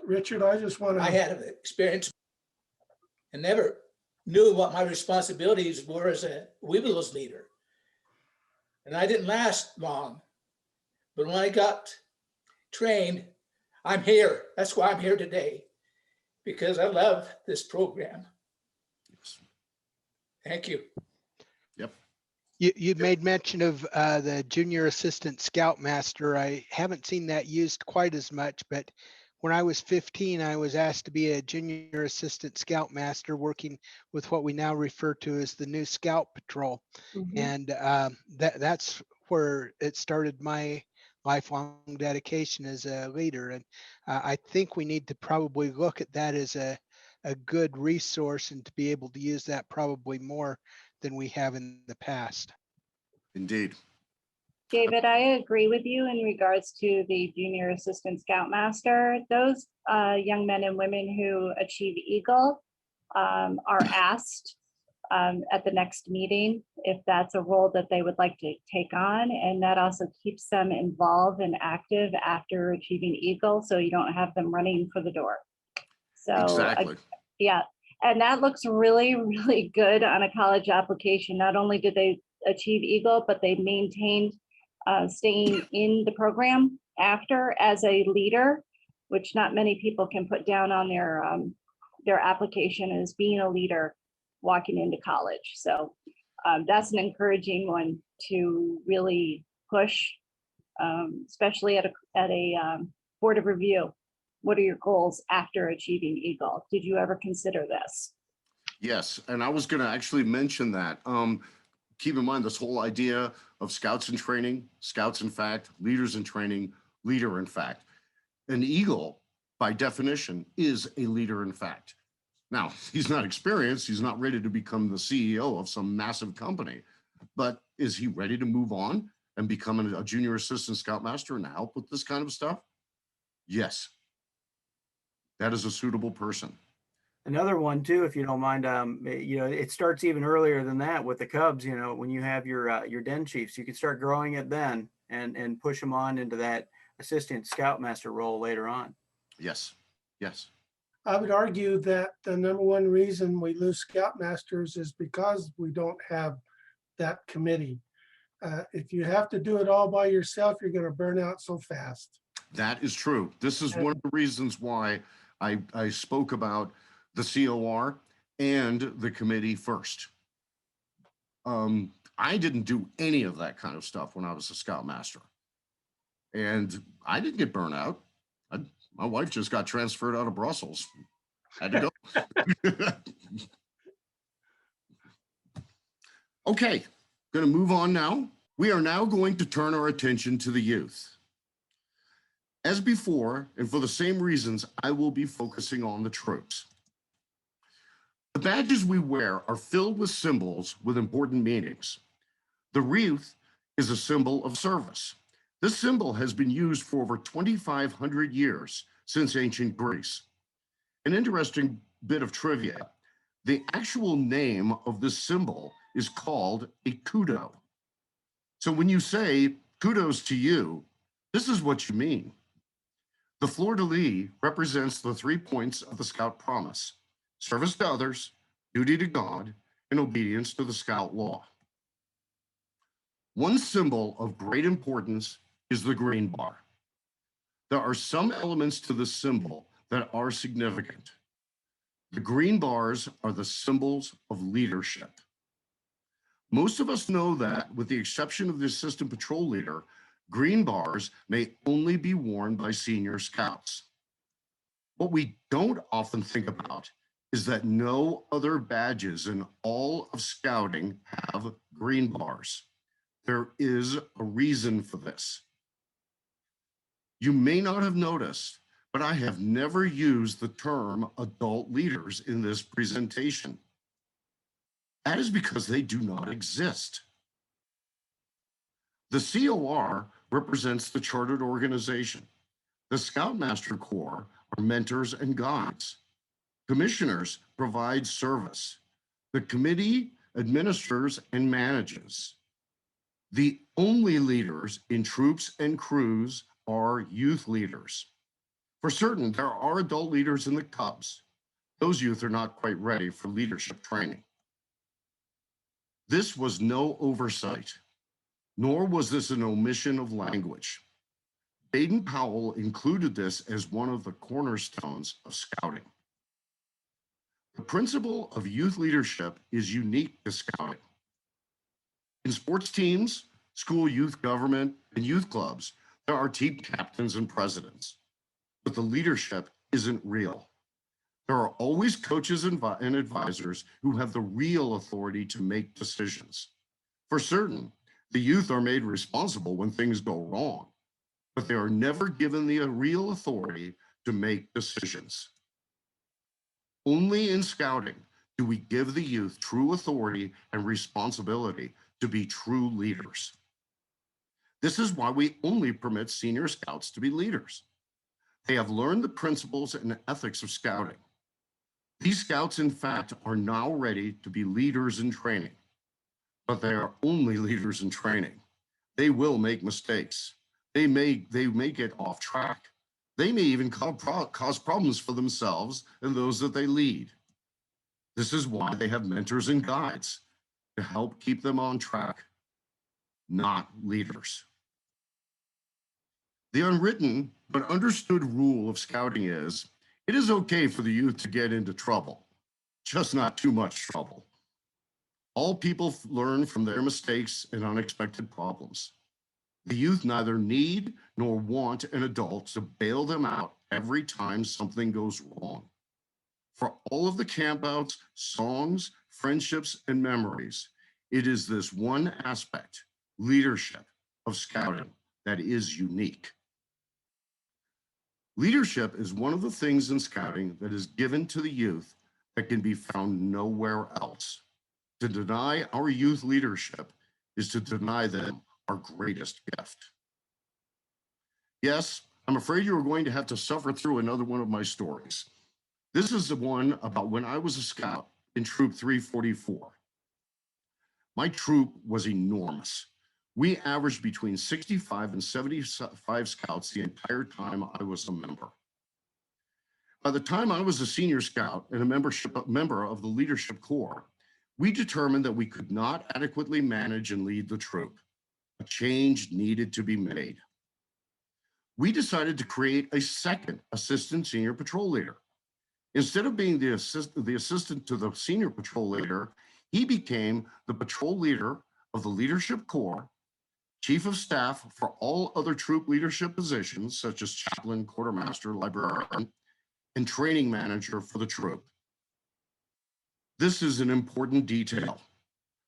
Richard, I just want I to, had an experience and never knew what my responsibilities were as a Weebles leader. And I didn't last long. But when I got trained, I'm here. That's why I'm here today, because I love this program. Yes. Thank you. Yep. You made mention of the junior assistant scoutmaster. I haven't seen that used quite as much, but when I was 15, I was asked to be a junior assistant scoutmaster working with what we now refer to as the new Scout Patrol. And that's where it started my lifelong dedication as a leader. And I think we need to probably look at that as a good resource and to be able to use that probably more than we have in the past. Indeed. David, I agree with you in regards to the junior assistant scoutmaster. Those young men and women who achieve Eagle are asked at the next meeting if that's a role that they would like to take on, and that also keeps them involved and active after achieving Eagle, so you don't have them running for the door. So Exactly. yeah, and that looks really, really good on a college application. Not only did they achieve Eagle, but they maintained staying in the program after as a leader, which not many people can put down on their application as being a leader walking into college. So that's an encouraging one to really push, especially at a board of review. What are your goals after achieving Eagle? Did you ever consider this? Yes, and I was going to actually mention that. Keep in mind this whole idea of scouts in training, scouts in fact, leaders in training, leader in fact. An Eagle, by definition, is a leader in fact. Now, he's not experienced, he's not ready to become the CEO of some massive company, but is he ready to move on and become a junior assistant scoutmaster and help with this kind of stuff? Yes, that is a suitable person. Another one too, if you don't mind, it starts even earlier than that with the Cubs. When you have your den chiefs, you can start growing it then and push them on into that assistant scoutmaster role later on. Yes, yes. I would argue that the number one reason we lose scoutmasters is because we don't have that committee. If you have to do it all by yourself, you're going to burn out so fast. That is true. This is one of the reasons why I spoke about the COR and the committee first. I didn't do any of that kind of stuff when I was a scoutmaster, and I didn't get burnt out. My wife just got transferred out of Brussels. Had to go. Okay, going to move on now. We are now going to turn our attention to the youth. As before, and for the same reasons, I will be focusing on the troops. The badges we wear are filled with symbols with important meanings. The wreath is a symbol of service. This symbol has been used for over 2,500 years since ancient Greece. An interesting bit of trivia, the actual name of this symbol is called a kudo. So when you say kudos to you, this is what you mean. The fleur-de-lis represents the 3 points of the Scout promise: service to others, duty to God, and obedience to the Scout law. One symbol of great importance is the green bar. There are some elements to this symbol that are significant. The green bars are the symbols of leadership. Most of us know that, with the exception of the assistant patrol leader, green bars may only be worn by senior scouts. What we don't often think about is that no other badges in all of scouting have green bars. There is a reason for this. You may not have noticed, but I have never used the term adult leaders in this presentation. That is because they do not exist. The COR represents the chartered organization. The Scoutmaster Corps are mentors and guides. Commissioners provide service. The committee administers and manages. The only leaders in troops and crews are youth leaders. For certain, there are adult leaders in the Cubs. Those youth are not quite ready for leadership training. This was no oversight, nor was this an omission of language. Baden-Powell included this as one of the cornerstones of scouting. The principle of youth leadership is unique to scouting. In sports teams, school youth government, and youth clubs, there are team captains and presidents, but the leadership isn't real. There are always coaches and advisors who have the real authority to make decisions. For certain, the youth are made responsible when things go wrong, but they are never given the real authority to make decisions. Only in scouting do we give the youth true authority and responsibility to be true leaders. This is why we only permit senior scouts to be leaders. They have learned the principles and ethics of scouting. These scouts, in fact, are now ready to be leaders in training, but they are only leaders in training. They will make mistakes. They may get off track. They may even cause problems for themselves and those that they lead. This is why they have mentors and guides to help keep them on track, not leaders. The unwritten but understood rule of scouting is, it is okay for the youth to get into trouble, just not too much trouble. All people learn from their mistakes and unexpected problems. The youth neither need nor want an adult to bail them out every time something goes wrong. For all of the campouts, songs, friendships, and memories, it is this one aspect, leadership, of scouting that is unique. Leadership is one of the things in scouting that is given to the youth that can be found nowhere else. To deny our youth leadership is to deny them our greatest gift. Yes, I'm afraid you are going to have to suffer through another one of my stories. This is the one about when I was a scout in Troop 344. My troop was enormous. We averaged between 65 and 75 scouts the entire time I was a member. By the time I was a senior scout and a member of the leadership corps, we determined that we could not adequately manage and lead the troop. A change needed to be made. We decided to create a second assistant senior patrol leader. Instead of being the assistant to the senior patrol leader, he became the patrol leader of the leadership corps, chief of staff for all other troop leadership positions, such as chaplain, quartermaster, librarian, and training manager for the troop. This is an important detail.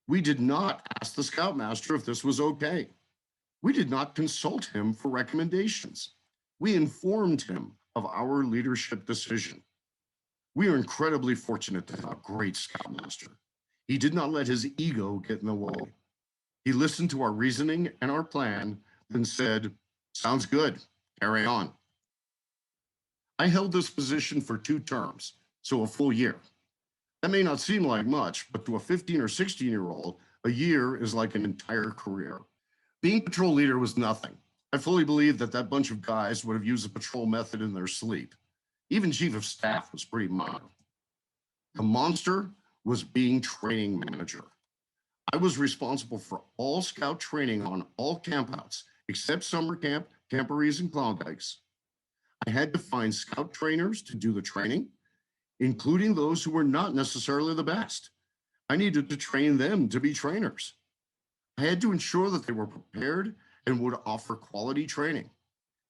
We did not ask the Scoutmaster if this was okay. We did not consult him for recommendations. We informed him of our leadership decision. We are incredibly fortunate to have a great Scoutmaster. He did not let his ego get in the way. He listened to our reasoning and our plan, then said, "Sounds good, carry on." I held this position for 2 terms, so a full year. That may not seem like much, but to a 15 or 16-year-old, a year is like an entire career. Being patrol leader was nothing. I fully believe that that bunch of guys would have used the patrol method in their sleep. Even chief of staff was pretty minor. The monster was being training manager. I was responsible for all scout training on all campouts, except summer camp, camporees, and Klondikes. I had to find scout trainers to do the training, including those who were not necessarily the best. I needed to train them to be trainers. I had to ensure that they were prepared and would offer quality training.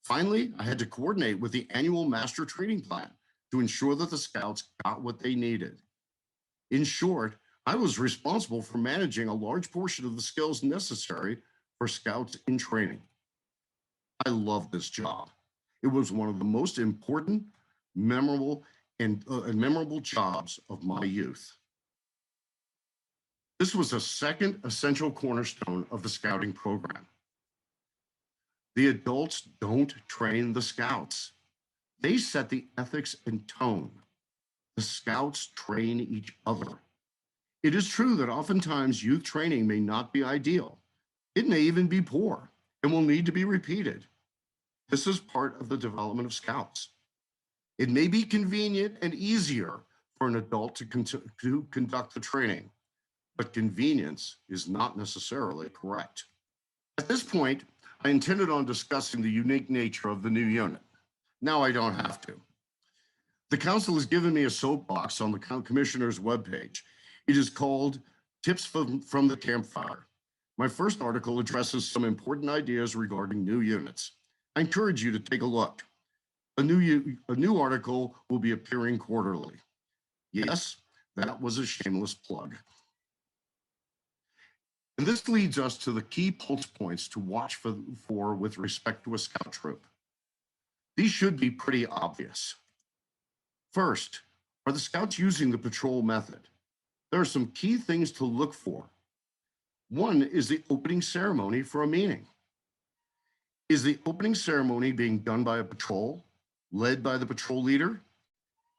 Finally, I had to coordinate with the annual master training plan to ensure that the scouts got what they needed. In short, I was responsible for managing a large portion of the skills necessary for scouts in training. I love this job. It was one of the most important, memorable jobs of my youth. This was a second essential cornerstone of the scouting program. The adults don't train the scouts. They set the ethics and tone. The scouts train each other. It is true that oftentimes youth training may not be ideal. It may even be poor and will need to be repeated. This is part of the development of scouts. It may be convenient and easier for an adult to conduct the training, but convenience is not necessarily correct. At this point, I intended on discussing the unique nature of the new unit. Now I don't have to. The council has given me a soapbox on the commissioner's webpage. It is called Tips from the Campfire. My first article addresses some important ideas regarding new units. I encourage you to take a look. A new article will be appearing quarterly. Yes, that was a shameless plug. And this leads us to the key pulse points to watch for with respect to a scout troop. These should be pretty obvious. First, are the scouts using the patrol method? There are some key things to look for. One is the opening ceremony for a meeting. Is the opening ceremony being done by a patrol, led by the patrol leader?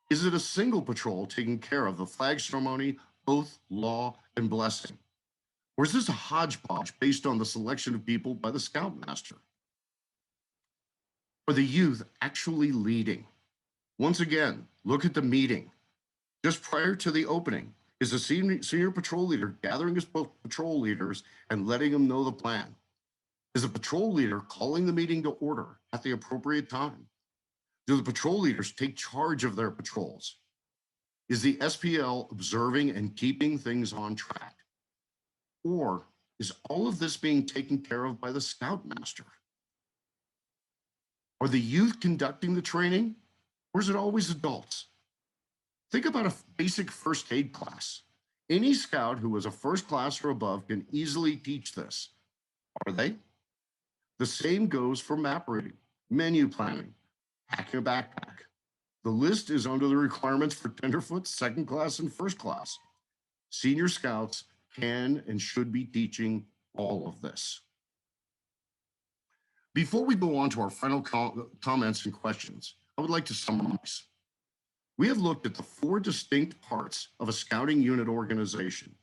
Is it a single patrol taking care of the flag ceremony, oath, law, and blessing? Or is this a hodgepodge based on the selection of people by the Scoutmaster? Are the youth actually leading? Once again, look at the meeting. Just prior to the opening, is the senior patrol leader gathering his patrol leaders and letting them know the plan? Is the patrol leader calling the meeting to order at the appropriate time? Do the patrol leaders take charge of their patrols? Is the SPL observing and keeping things on track? Or is all of this being taken care of by the Scoutmaster? Are the youth conducting the training, or is it always adults? Think about a basic first aid class. Any scout who is a first class or above can easily teach this. Are they? The same goes for map reading, menu planning, packing a backpack. The list is under the requirements for tenderfoot, second class, and first class. Senior scouts can and should be teaching all of this. Before we go on to our final comments and questions, I would like to summarize. We have looked at the 4 distinct parts of a scouting unit organization.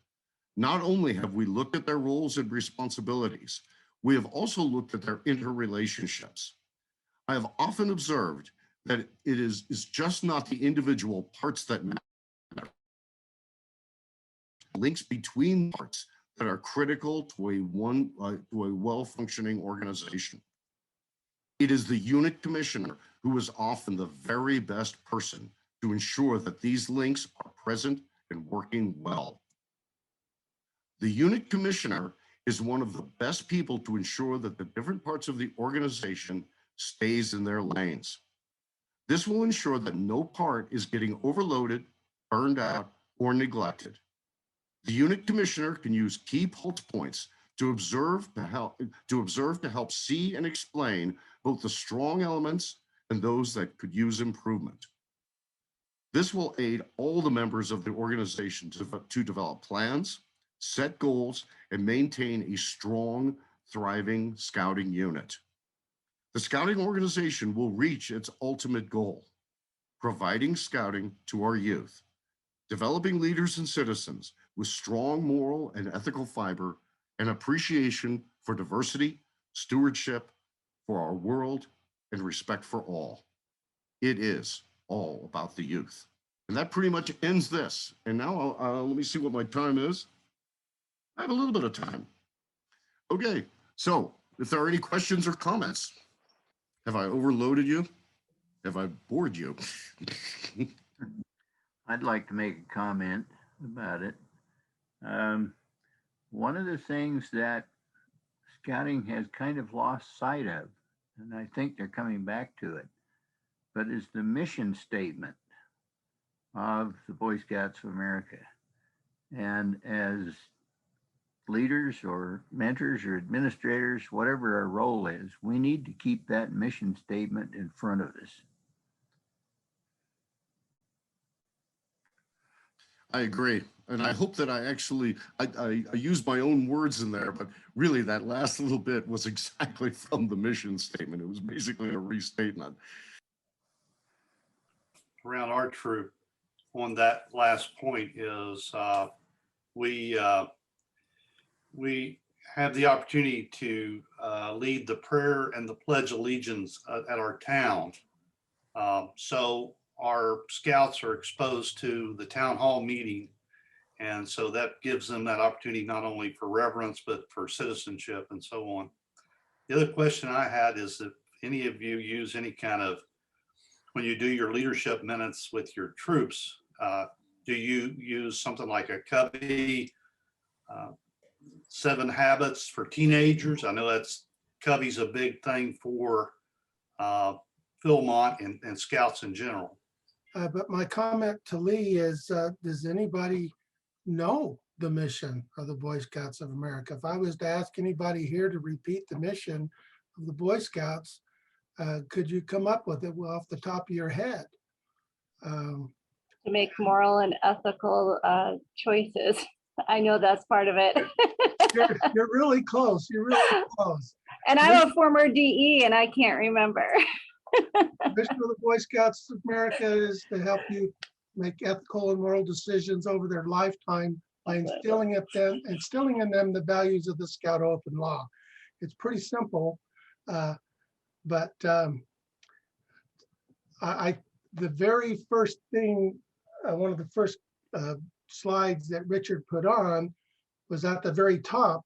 Not only have we looked at their roles and responsibilities, we have also looked at their interrelationships. I have often observed that it is just not the individual parts that matter. Links between parts that are critical to a well-functioning organization. It is the unit commissioner who is often the very best person to ensure that these links are present and working well. The unit commissioner is one of the best people to ensure that the different parts of the organization stays in their lanes. This will ensure that no part is getting overloaded, burned out, or neglected. The unit commissioner can use key pulse points to observe to help see and explain both the strong elements and those that could use improvement. This will aid all the members of the organization to develop plans, set goals, and maintain a strong, thriving scouting unit. The scouting organization will reach its ultimate goal, providing scouting to our youth, developing leaders and citizens with strong moral and ethical fiber and appreciation for diversity, stewardship for our world, and respect for all. It is all about the youth. And that pretty much ends this. And now let me see what my time is. I have a little bit of time. Okay, so if there are any questions or comments, have I overloaded you? Have I bored you? I'd like to make a comment about it. One of the things that scouting has kind of lost sight of, and I think they're coming back to it, but is the mission statement of the Boy Scouts of America. And as leaders or mentors or administrators, whatever our role is, we need to keep that mission statement in front of us. I agree. And I hope that I actually, I used my own words in there, but really that last little bit was exactly from the mission statement. It was basically a restatement. Around our troop on that last point is we have the opportunity to lead the prayer and the pledge allegiance at our town. So our scouts are exposed to the town hall meeting. And so that gives them that opportunity, not only for reverence, but for citizenship and so on. The other question I had is if any of you use any kind of, when you do your leadership minutes with your troops, do you use something like a Covey 7 habits for teenagers? I know that's Covey's a big thing for Philmont and scouts in general. But my comment to Lee is, does anybody know the mission of the Boy Scouts of America? If I was to ask anybody here to repeat the mission of the Boy Scouts, could you come up with it off the top of your head? To make moral and ethical choices. I know that's part of it. You're really close. You're really close. And I'm a former DE and I can't remember. The mission of the Boy Scouts of America is to help you make ethical and moral decisions over their lifetime by instilling in them the values of the Scout Oath and Law. It's pretty simple, but the very first thing, one of the first slides that Richard put on was at the very top.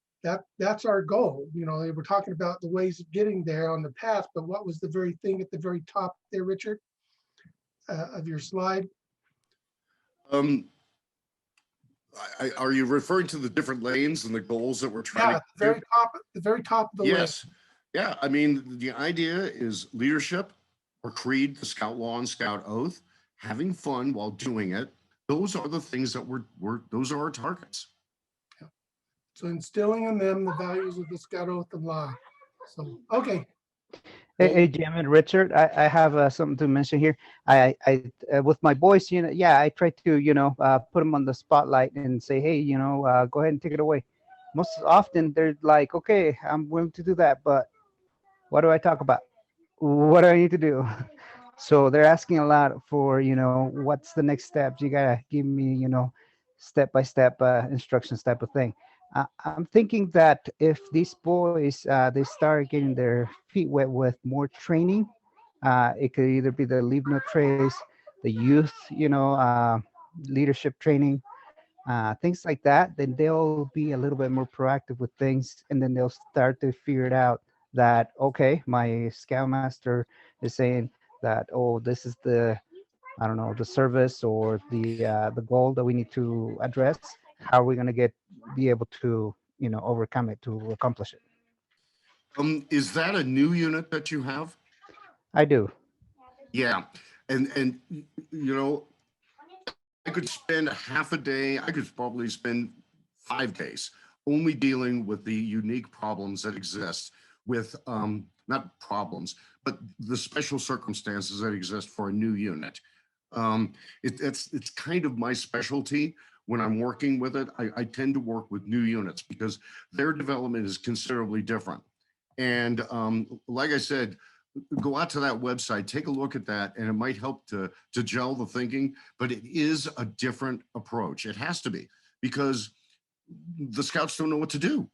That's our goal. You know, they were talking about the ways of getting there on the path, but what was the very thing at the very top there, Richard, of your slide? Are you referring to the different lanes and the goals that we're trying to do? The very top of the yes. Lane. Yeah, I mean, the idea is leadership or creed, the Scout Law and Scout Oath, having fun while doing it. Those are the things that those are our targets. Yeah. So instilling in them the values of the Scout Oath and Law. So, okay. Hey, Jim and Richard, I have something to mention here. I with my boys, you know, yeah, I try to, you know, put them on the spotlight and say, hey, you know, go ahead and take it away. Most often they're like, okay, I'm willing to do that, but what do I talk about? What do I need to do? So they're asking a lot for, you know, what's the next steps? You gotta give me, you know, step-by-step instructions type of thing. I'm thinking that if these boys, they start getting their feet wet with more training, it could either be the leave no trace, the youth, you know, leadership training, things like that, then they'll be a little bit more proactive with things. And then they'll start to figure it out that, okay, my Scoutmaster is saying that, oh, this is the, I don't know, the service or the goal that we need to address. How are we going to be able to, you know, overcome it, to accomplish it? Is that a new unit that you have? I do. Yeah, and you know, I could spend half a day. I could probably spend 5 days only dealing with the unique problems that exist with not problems, but the special circumstances that exist for a new unit. It's kind of my specialty. When I'm working with it, I tend to work with new units because their development is considerably different. And like I said, go out to that website, take a look at that, and it might help to gel the thinking, but it is a different approach. It has to be, because the scouts don't know what to do.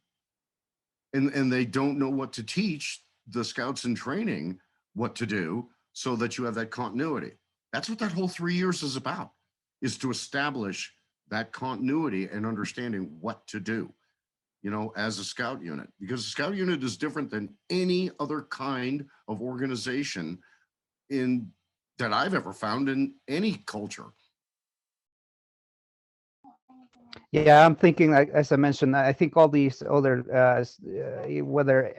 And they don't know what to teach the scouts in training what to do so that you have that continuity. That's what that whole 3 years is about, is to establish that continuity and understanding what to do, you know, as a scout unit, because the scout unit is different than any other kind of organization that I've ever found in any culture. Yeah, I'm thinking, like, as I mentioned, I think all these other, whether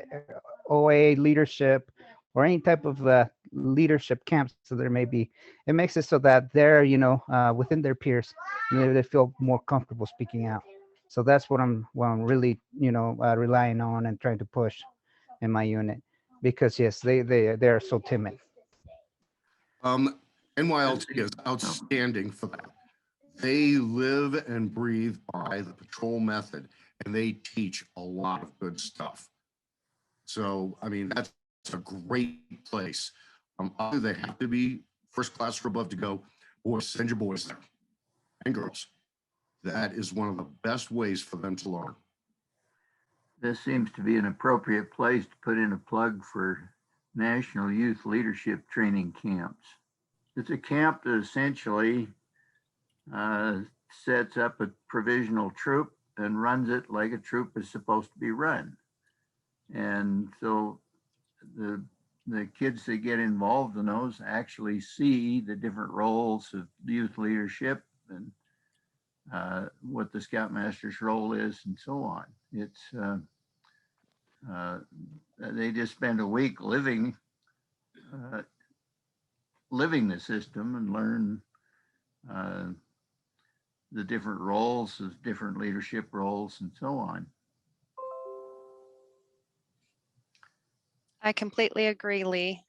OA leadership or any type of leadership camps that there may be, it makes it so that they're, you know, within their peers, they feel more comfortable speaking out. So that's what I'm really, you know, relying on and trying to push in my unit, because yes, they are so timid. NYLT is outstanding for that. They live and breathe by the patrol method, and they teach a lot of good stuff. So, I mean, that's a great place. Either they have to be first class or above to go, or send your boys there and girls. That is one of the best ways for them to learn. This seems to be an appropriate place to put in a plug for National Youth Leadership Training Camps. It's a camp that essentially sets up a provisional troop and runs it like a troop is supposed to be run. And so the kids that get involved in those actually see the different roles of youth leadership and what the Scoutmaster's role is and so on. It's they just spend a week living the system and learn the different roles of different leadership roles and so on. I completely agree, Lee.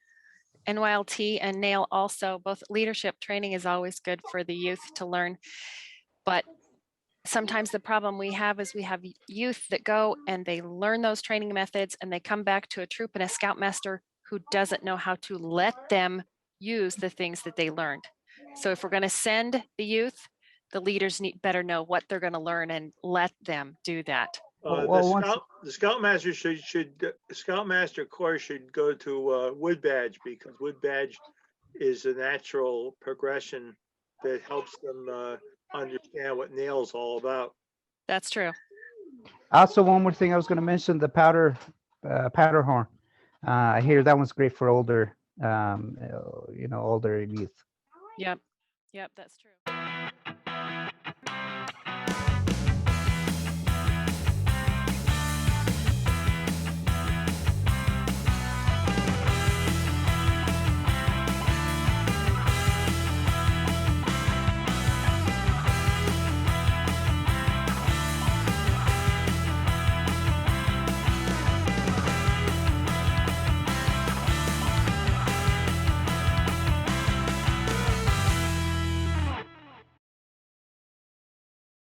NYLT and NAIL also, both leadership training is always good for the youth to learn. But sometimes the problem we have is we have youth that go and they learn those training methods and they come back to a troop and a Scoutmaster who doesn't know how to let them use the things that they learned. So if we're going to send the youth, the leaders better know what they're going to learn and let them do that. The Scoutmaster Scoutmaster course should go to Wood Badge, because Wood Badge is a natural progression that helps them understand what NAIL's all about. That's true. Also, one more thing I was going to mention, the powder horn. I hear that one's great for older, you know, older youth. Yep, that's true.